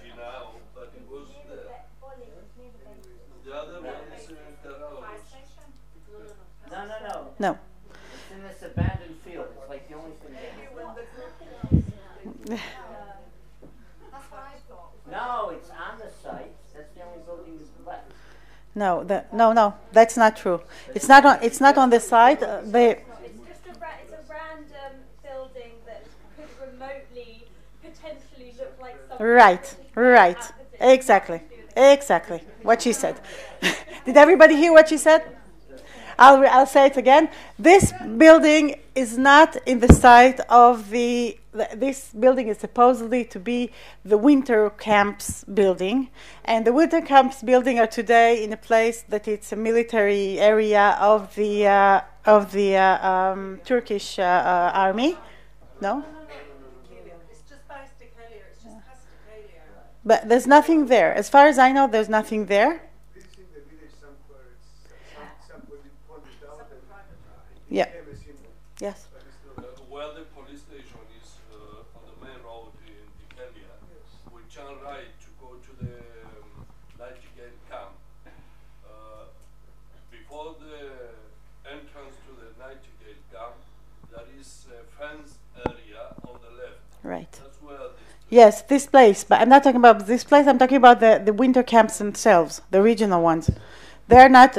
No. It's in this abandoned field. It's like the only thing there. No, it's on the site. That's the only building that's left. No, that's not true. It's not on the site. It's a random building that could remotely potentially look like something. Right. Exactly. What she said. Did everybody hear what she said? I'll say it again. This building is not in the site of this building is supposedly to be the winter camps building, and the winter camps building are today in a place that it's a military area of the Turkish army. No. It's just past Dikalia. It's just past Dikalia. But there's nothing there. As far as I know, there's nothing there. Yeah. Yes. Where the police station is on the main road in Dikalia, we turn right to go to the Nightingale camp. Before the entrance to the Nightingale camp, there is a fenced area on the left. Right. That's where Yes, this place. But I'm not talking about this place. I'm talking about the winter camps themselves, the regional ones. They're not.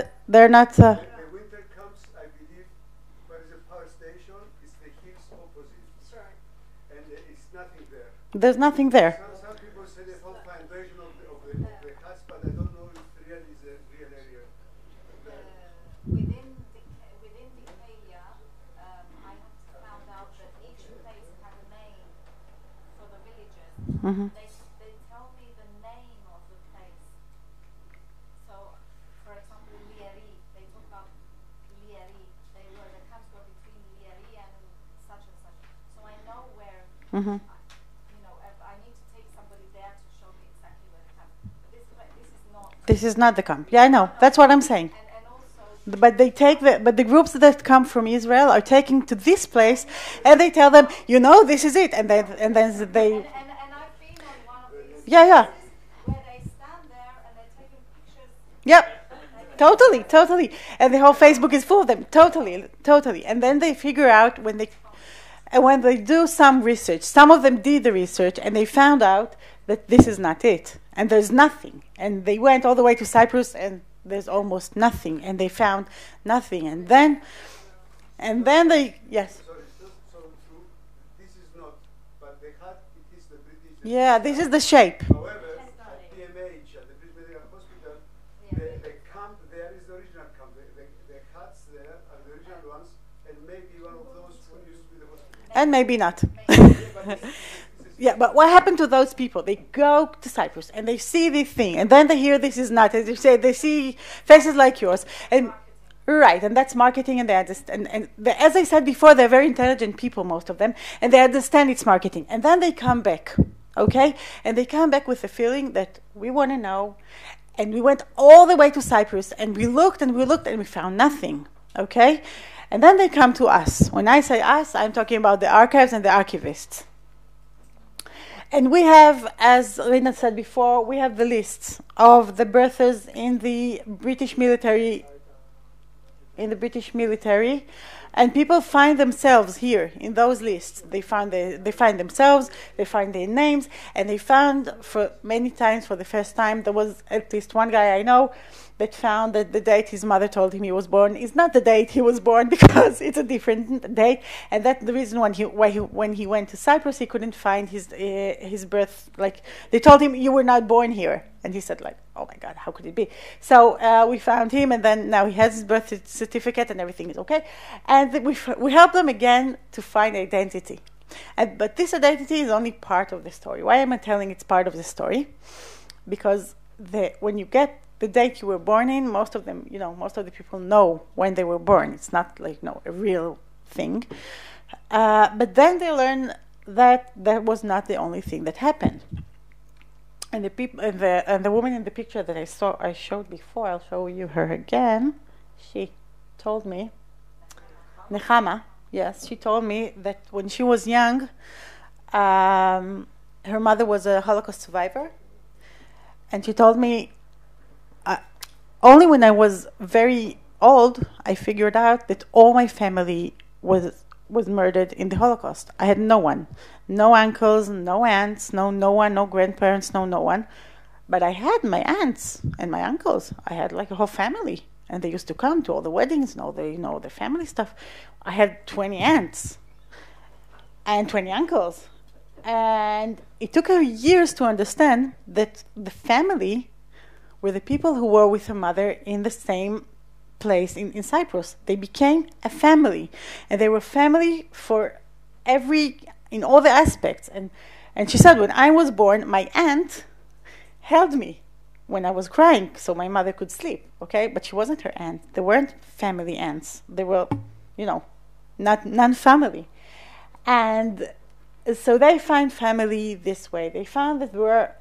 There's nothing there. Some people say the whole foundation of the huts, but I don't know if really is a real area. Within Decalia, I have found out that each place had a name for the villagers. Mhm. They tell me the name of the place. So, for example, Lieri, they talk about Lieri. The camps were between Lieri and such and such. So I know where. Mhm. I need to take somebody there to show me exactly where the camp. But this is not. This is not the camp. Yeah, I know. That's what I'm saying. And also. But they take the groups that come from Israel are taking to this place, and they tell them, this is it, and then they. And I've been on one of these. Yeah, yeah. Where they stand there and they're taking pictures. Yep. Totally. And the whole Facebook is full of them. Totally. And then they figure out when they do some research, some of them did the research and they found out that this is not it. And there's nothing. And they went all the way to Cyprus and there's almost nothing. And they found nothing. And then they, yes. So true. This is not, but the hut, it is the British. Yeah, this is the shape. However, at PMH, at the British Medical Hospital, the camp there is the original camp. The huts there are the original ones, and maybe one of those who used to be the hospital. And maybe not. Yeah, but what happened to those people? They go to Cyprus and they see this thing, and then they hear this is not, as you say, they see faces like yours, and right, and that's marketing, and they understand. As I said before, they're very intelligent people, most of them, and they understand it's marketing. And then they come back, okay, and they come back with the feeling that we want to know, and we went all the way to Cyprus, and we looked, and we found nothing, okay, and then they come to us. When I say us, I'm talking about the archives and the archivists. And we have, as Rina said before, we have the lists of the birthers in the British military. And people find themselves here in those lists. They find themselves, they find their names, and they found for many times, for the first time, there was at least one guy I know that found that the date his mother told him he was born is not the date he was born, because it's a different date, and that's the reason when he went to Cyprus he couldn't find his birth. Like, they told him you were not born here, and he said, like, oh my God, how could it be? So we found him, and then now he has his birth certificate and everything is okay, and we help them again to find identity. But this identity is only part of the story. Why am I telling it's part of the story? Because when you get the date you were born in, most of the people know when they were born. It's not like a real thing. But then they learn that that was not the only thing that happened. And the woman in the picture that I showed before, I'll show you her again. She told me, Nechama, yes, she told me that when she was young, her mother was a Holocaust survivor, and she told me, only when I was very old, I figured out that all my family was murdered in the Holocaust. I had no one, no uncles, no aunts, no one, no grandparents, no one. But I had my aunts and my uncles. I had like a whole family, and they used to come to all the weddings and all the family stuff. I had 20 aunts and 20 uncles, and it took her years to understand that the family were the people who were with her mother in the same place in Cyprus. They became a family, and they were family for in all the aspects. And she said, when I was born, my aunt held me when I was crying so my mother could sleep, okay? But she wasn't her aunt. They weren't family aunts. They were, not non-family. And so they find family this way. They found that there were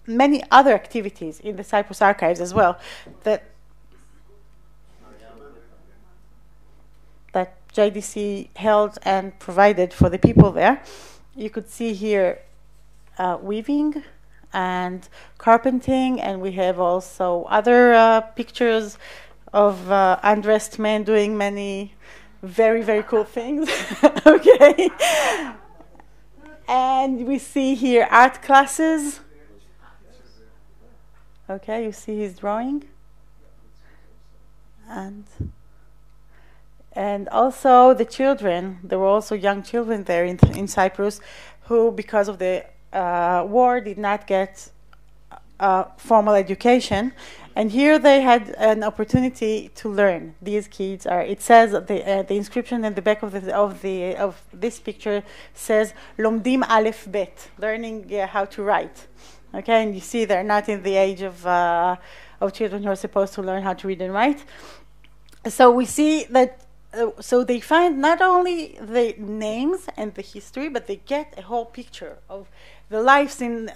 many other activities in the Cyprus archives as well that JDC held and provided for the people there. You could see here weaving and carpenting, and we have also other pictures of undressed men doing many very, very cool things. Okay. And we see here art classes. Okay, you see his drawing. And also the children, there were also young children there in Cyprus who, because of the war did not get formal education, and here they had an opportunity to learn. These kids are. It says the inscription in the back of this picture says "Lomdim Aleph Bet," learning how to write. Okay, and you see they're not in the age of children who are supposed to learn how to read and write. So we see that. So they find not only the names and the history, but they get a whole picture of the life in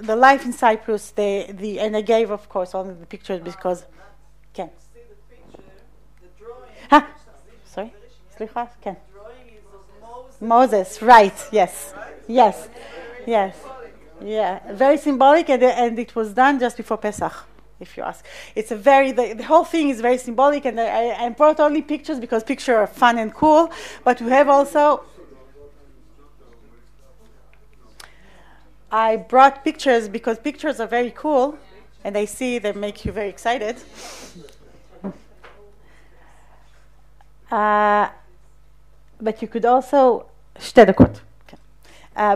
Cyprus. And I gave, of course, only the pictures because. Ken. See the picture, the drawing. Sorry. Slicha. Ken. The drawing is of Moses. Right. Yes. Yes. Yes. Yeah. Very symbolic, and it was done just before Pesach. If you ask, it's a the whole thing is very symbolic, and I brought only pictures because pictures are fun and cool, but we have also. I brought pictures because pictures are very cool, and I see they make you very excited. But you could also.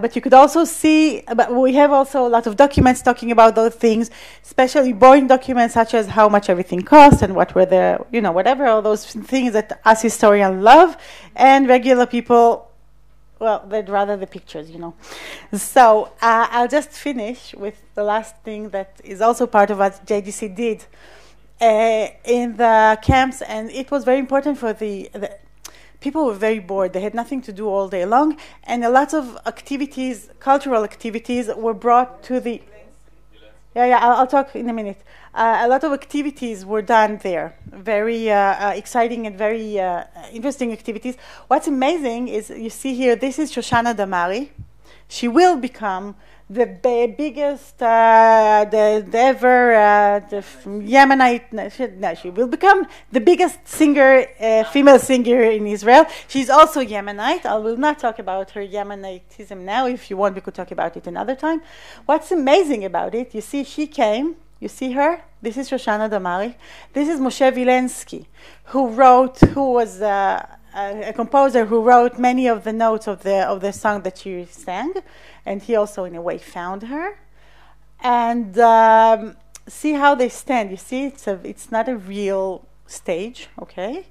But you could also see, but we have also a lot of documents talking about those things, especially boring documents such as how much everything cost and what were the, whatever, all those things that us historians love, and regular people, well, they'd rather the pictures, So I'll just finish with the last thing that is also part of what JDC did in the camps, and it was very important for the people were very bored. They had nothing to do all day long, and a lot of activities, cultural activities, were brought to the. I'll talk in a minute. A lot of activities were done there. Very exciting and very interesting activities. What's amazing is you see here. This is Shoshana Damari. She will become the biggest, Yemenite. She will become the biggest singer, female singer in Israel. She's also Yemenite. I will not talk about her Yemenitism now. If you want, we could talk about it another time. What's amazing about it, you see, she came. You see her? This is Shoshana Damari. This is Moshe Vilensky, who was a composer who wrote many of the notes of the song that she sang, and he also, in a way, found her. And see how they stand. You see, it's not a real stage, okay?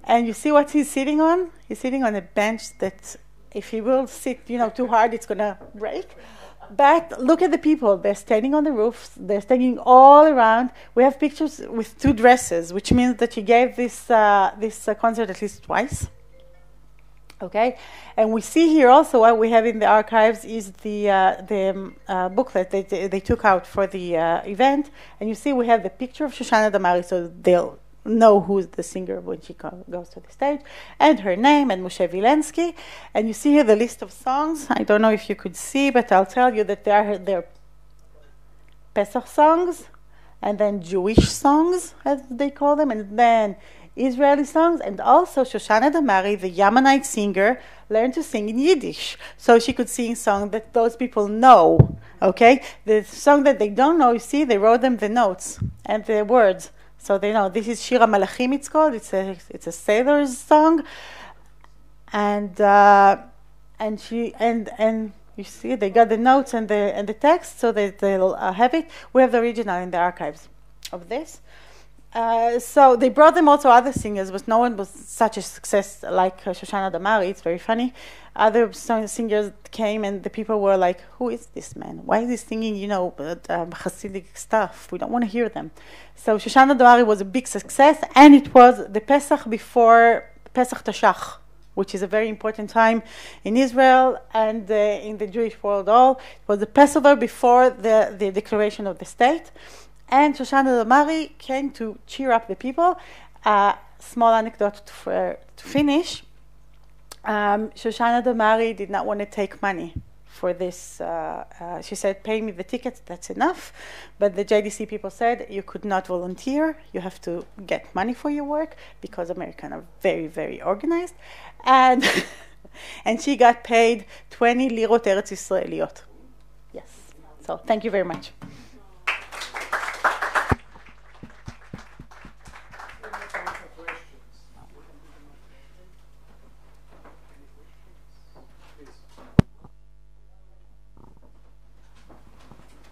And you see what he's sitting on? He's sitting on a bench that, if he will sit, too hard, it's gonna break. But look at the people. They're standing on the roofs. They're standing all around. We have pictures with 2 dresses, which means that she gave this concert at least twice. Okay, and we see here also what we have in the archives is the booklet that they took out for the event, and you see we have the picture of Shoshana Damari, so they'll know who's the singer when she goes to the stage, and her name, and Moshe Vilensky. And you see here the list of songs. I don't know if you could see, but I'll tell you that they're Pesach songs, and then Jewish songs, as they call them, and then Israeli songs, and also Shoshana Damari, the Yemenite singer, learned to sing in Yiddish, so she could sing songs that those people know, okay? The song that they don't know, you see, they wrote them the notes and the words, so they know. This is Shira Malachim, it's called. It's a sailor's song, and you see, they got the notes and the text, so that they'll have it. We have the original in the archives of this. So they brought them also other singers, but no one was such a success like Shoshana Damari. It's very funny. Other singers came, and the people were like, "Who is this man? Why is he singing, Hasidic stuff? We don't want to hear them." So Shoshana Damari was a big success, and it was the Pesach before Pesach Tashach, which is a very important time in Israel and in the Jewish world all. It was the Passover before the declaration of the state. And Shoshana Damari came to cheer up the people. Small anecdote to finish. Shoshana Damari did not want to take money for this. She said, "Pay me the tickets, that's enough." But the JDC people said, "You could not volunteer. You have to get money for your work," because Americans are very, very organized. And and she got paid 20 lirot Eretz Yisraeliyot. Yes. So thank you very much.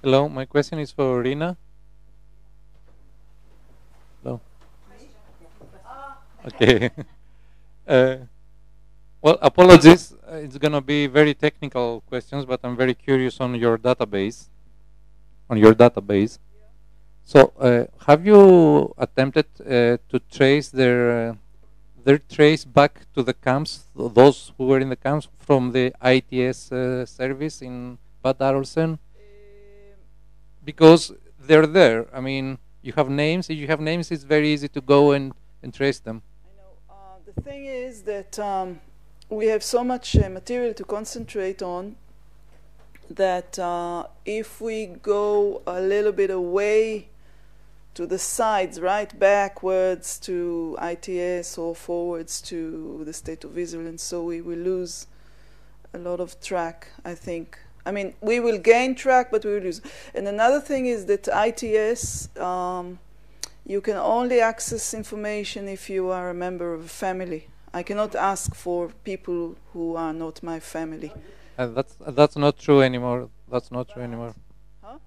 Hello, my question is for Rina. Hello. Okay. uh, well, apologies. It's going to be very technical questions, but I'm very curious on your database. So, have you attempted to trace their trace back to the camps, those who were in the camps from the ITS service in Bad Arolsen? Because they're there. I mean, you have names. If you have names, it's very easy to go and trace them. I know. The thing is that we have so much material to concentrate on that if we go a little bit away to the sides, right, backwards to ITS or forwards to the State of Israel, and so we will lose a lot of track, I think. I mean, we will gain track, but we will lose. And another thing is that ITS, you can only access information if you are a member of a family. I cannot ask for people who are not my family. That's not true anymore. That's not true anymore. Huh?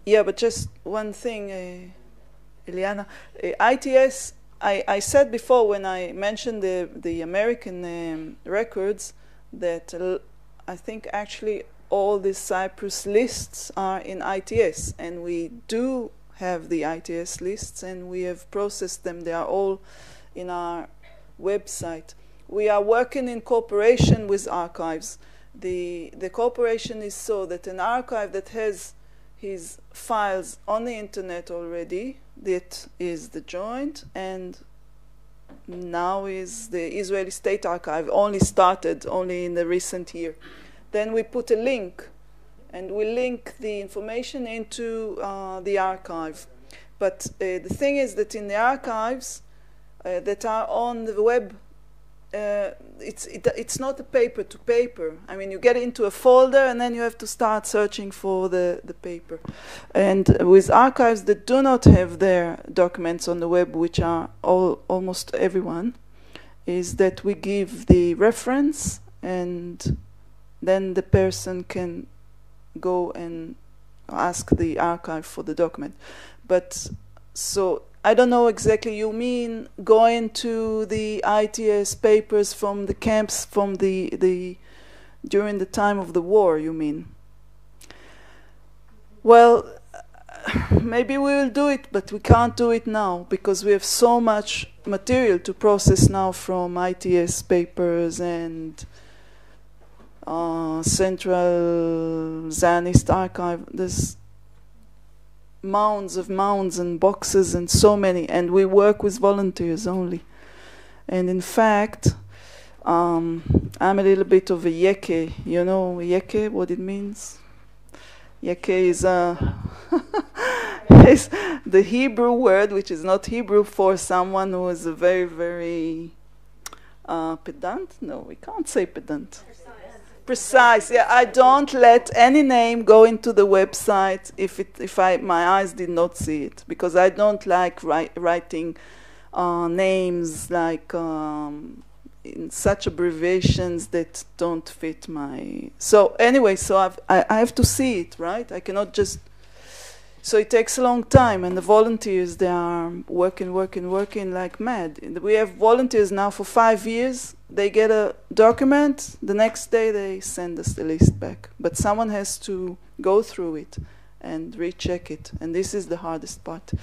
Yeah, but just one thing, Eliana. ITS, I said before when I mentioned the American records that I think actually all the Cyprus lists are in ITS, and we do have the ITS lists, and we have processed them. They are all in our website. We are working in cooperation with archives. The cooperation is so that an archive that has his files on the internet already, that is the Joint, and now is the Israeli State Archive, only started only in the recent year. Then we put a link, and we link the information into the archive. But the thing is that in the archives that are on the web, it's not a paper to paper. I mean, you get into a folder and then you have to start searching for the paper. And with archives that do not have their documents on the web, which are almost everyone, is that we give the reference and then the person can go and ask the archive for the document. But so I don't know exactly, you mean going to the ITS papers from the camps from during the time of the war, you mean? Well, maybe we will do it, but we can't do it now because we have so much material to process now from ITS papers and Central Zionist Archive. There's mounds and boxes and so many, and we work with volunteers only. And in fact, I'm a little bit of a yeke. You know yeke, what it means? Yeke is is the Hebrew word, which is not Hebrew, for someone who is a very, very pedant? No, we can't say pedant. Precise. Yeah, I don't let any name go into the website if my eyes did not see it, because I don't like writing names like in such abbreviations that don't fit my. So anyway, so I have to see it, right? I cannot just. So it takes a long time, and the volunteers, they are working like mad. We have volunteers now for 5 years. They get a document, the next day they send us the list back. But someone has to go through it and recheck it, and this is the hardest part.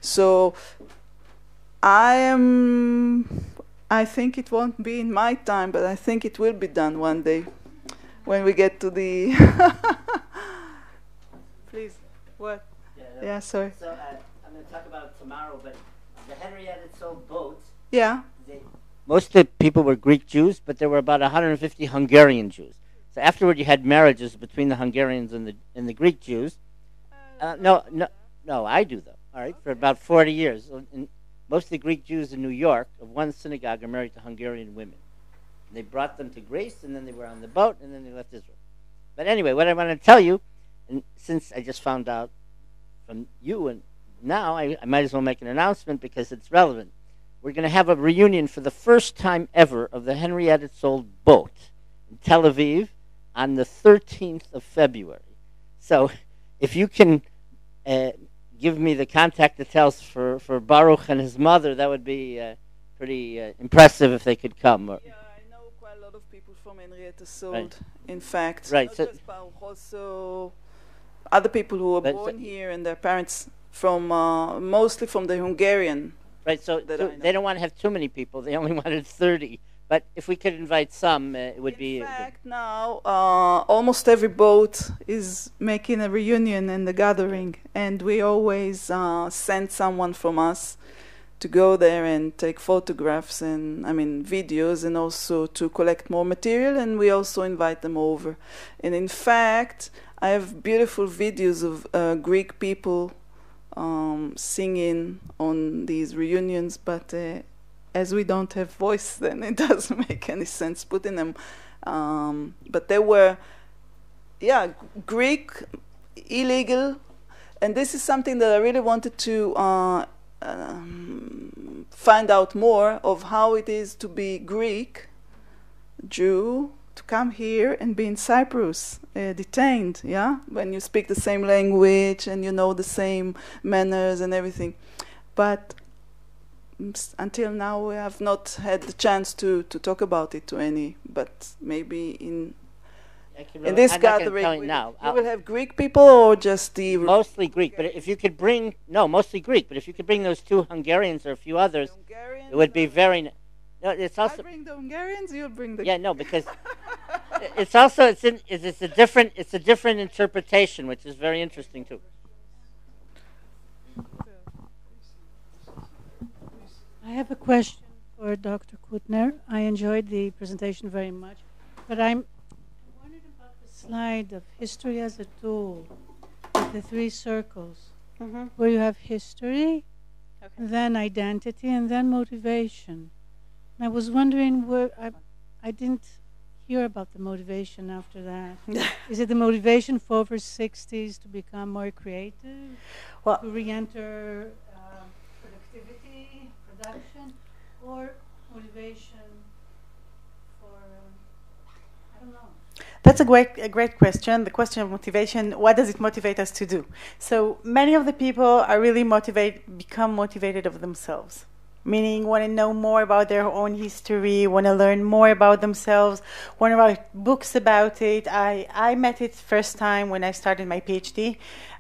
So I think it won't be in my time, but I think it will be done one day when we get to the... Please, what? Yeah, sorry. So I'm going to talk about tomorrow, but the Henrietta Sold boat. Yeah. Most of the people were Greek Jews, but there were about 150 Hungarian Jews. So afterward, you had marriages between the Hungarians and the Greek Jews. No, I do though. All right, for about 40 years, and most of the Greek Jews in New York of one synagogue are married to Hungarian women. They brought them to Greece, and then they were on the boat, and then they left Israel. But anyway, what I want to tell you, and since I just found out from you, and now I might as well make an announcement because it's relevant. We're going to have a reunion for the first time ever of the Henrietta Sold boat in Tel Aviv on the 13th of February. So if you can give me the contact details for Baruch and his mother, that would be pretty impressive if they could come. Yeah, I know quite a lot of people from Henrietta Sold, in fact. Right. Not So just Baruch, also other people who were born here and their parents from, mostly from the Hungarian. right. So they don't want to have too many people. They only wanted 30. But if we could invite some, it would be. In fact, now almost every boat is making a reunion and a gathering, and we always send someone from us to go there and take photographs and, I mean, videos, and also to collect more material, and we also invite them over. And in fact, I have beautiful videos of Greek people singing on these reunions, but as we don't have voice, then it doesn't make any sense putting them. But they were, yeah, Greek, illegal, and this is something that I really wanted to find out more of, how it is to be Greek, Jew, to come here and be in Cyprus, detained, yeah? When you speak the same language and you know the same manners and everything. But until now we have not had the chance to talk about it to any, but maybe in this gathering you will have Greek people, or just the mostly Greek. But if you could bring mostly Greek. But if you could bring those 2 Hungarians or a few others, it would be very. No, it's also. I bring the Hungarians, you'll bring the. Yeah, no, because it's also it's a different interpretation, which is very interesting too. I have a question for Dr. Kuttner. I enjoyed the presentation very much, but I wondered about the slide of history as a tool with the 3 circles, where you have history, then identity, and then motivation. And I was wondering where I didn't hear about the motivation after that. Is it the motivation for over 60s to become more creative, to re-enter productivity, production, or motivation for, I don't know. That's a great question. The question of motivation, what does it motivate us to do? So many of the people are really become motivated of themselves, meaning want to know more about their own history, want to learn more about themselves, want to write books about it. I met it first time when I started my PhD.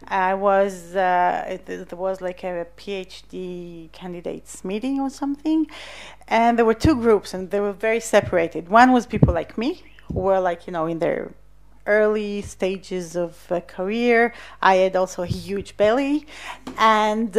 I was, there was like a PhD candidates meeting or something, and there were 2 groups, and they were very separated. One was people like me, who were like, in their early stages of career. I had also a huge belly, and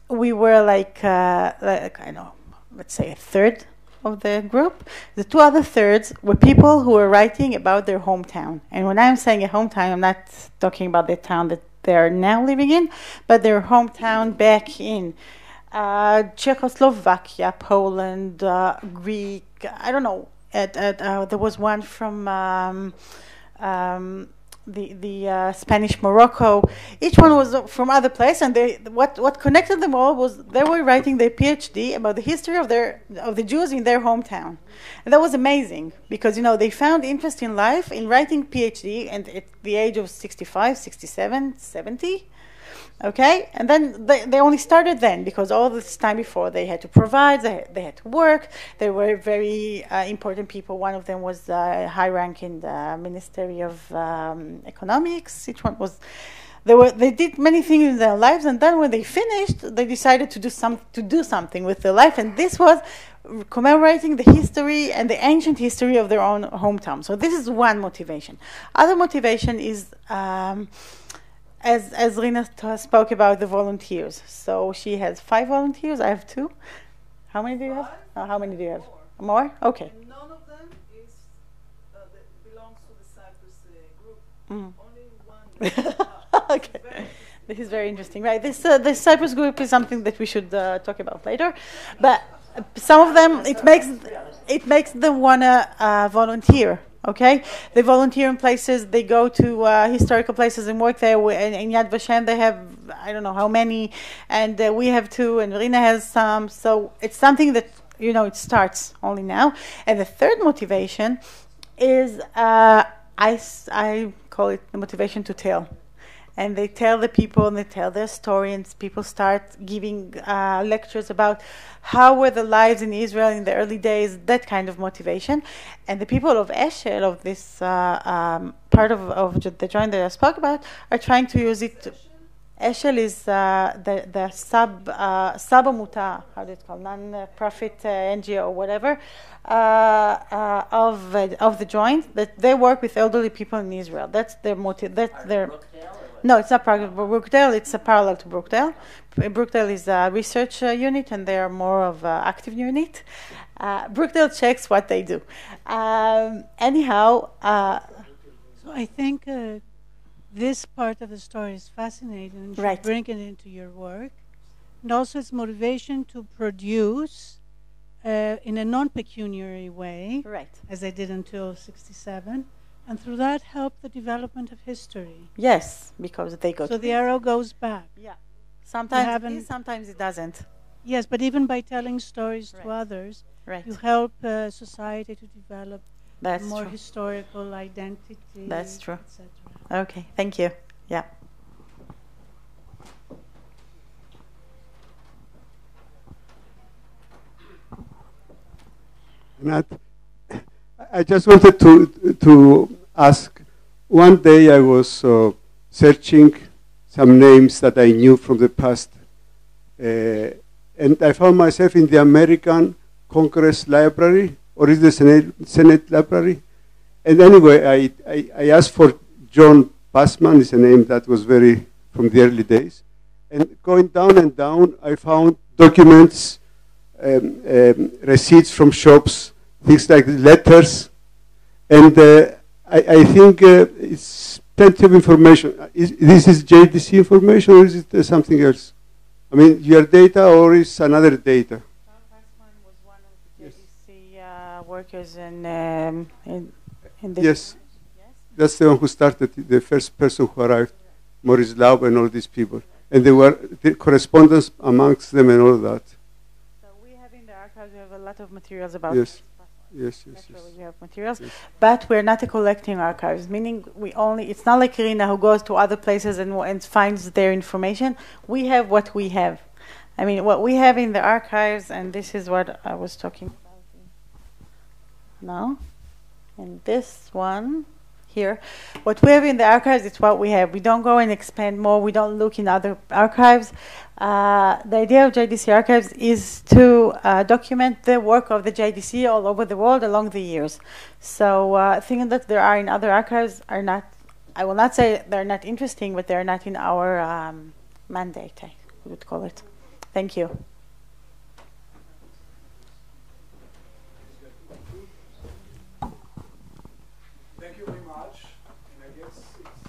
we were like I know, let's say a third of the group. The 2 other thirds were people who were writing about their hometown. And when I'm saying a hometown, I'm not talking about the town that they're now living in, but their hometown back in Czechoslovakia, Poland, Greek, I don't know. There was one from the Spanish Morocco. Each one was from other place, and what connected them all was they were writing their PhD about the history of the Jews in their hometown, and that was amazing because they found interest in life in writing PhD, and at the age of 65, 67, 70. Okay, and then they only started then because all this time before they had to provide, they had to work. They were very important people. One of them was high rank in the Ministry of Economics. Each one was, they did many things in their lives, and then when they finished, they decided to do something with their life, and this was commemorating the history and the ancient history of their own hometown. So this is one motivation. Other motivation is. As Rina spoke about the volunteers. So she has 5 volunteers, I have 2. How many do you have? How many do you have? More? Okay. And none of them belongs to the Cyprus group. Only one. Okay. This is very interesting, right? This Cyprus group is something that we should talk about later. But some of them, it makes them want to volunteer. Okay, they volunteer in places. They go to historical places and work there. In Yad Vashem, they have I don't know how many, and we have 2, and Rina has some. So it's something that it starts only now. And the third motivation is I call it the motivation to tell. And they tell the people, and they tell their story, and people start giving lectures about how were the lives in Israel in the early days, that kind of motivation. And the people of Eshel, of this part of the joint that I spoke about, are trying to use it. Eshel is the sub-amuta, how do you call it, non-profit NGO or whatever, of the joint, that they work with elderly people in Israel. That's their motive. That's their. No, it's not part of Brookdale. It's a parallel to Brookdale. Brookdale is a research unit, and they are more of an active unit. Brookdale checks what they do. Anyhow. So I think this part of the story is fascinating, and you should bring it into your work. And also its motivation to produce in a non-pecuniary way, as they did until 1967. And through that, help the development of history. Yes, because they go. So the arrow goes back. Yeah. Sometimes it doesn't. Yes, but even by telling stories to others, you help society to develop more historical identity. That's true. etc. Okay, thank you. Yeah. Nat, I just wanted to ask. One day I was searching some names that I knew from the past, and I found myself in the American Congress Library, or is the Senate Library. And anyway, I asked for John Passman, is a name that was very from the early days. And going down and down, I found documents, receipts from shops, things like letters. And I think it's plenty of information. This is JDC information, or is it something else? I mean, your data, or is another data? John Passman was one of the JDC workers in the... Yes. That's the one who started, the first person who arrived, Maurice Laub and all these people. And there were the correspondence amongst them and all that. So we have in the archives, we have a lot of materials about Yes. Yes. We have materials, but we're not a collecting archives, meaning it's not like Irina who goes to other places and finds their information. We have what we have. I mean, what we have in the archives, and this is what I was talking about now. And this one here, what we have in the archives, it's what we have. We don't go and expand more. We don't look in other archives. The idea of JDC archives is to document the work of the JDC all over the world along the years. So things that there are in other archives are not, I will not say they're not interesting, but they're not in our mandate, I would call it. Thank you. Thank you very much. And I guess it's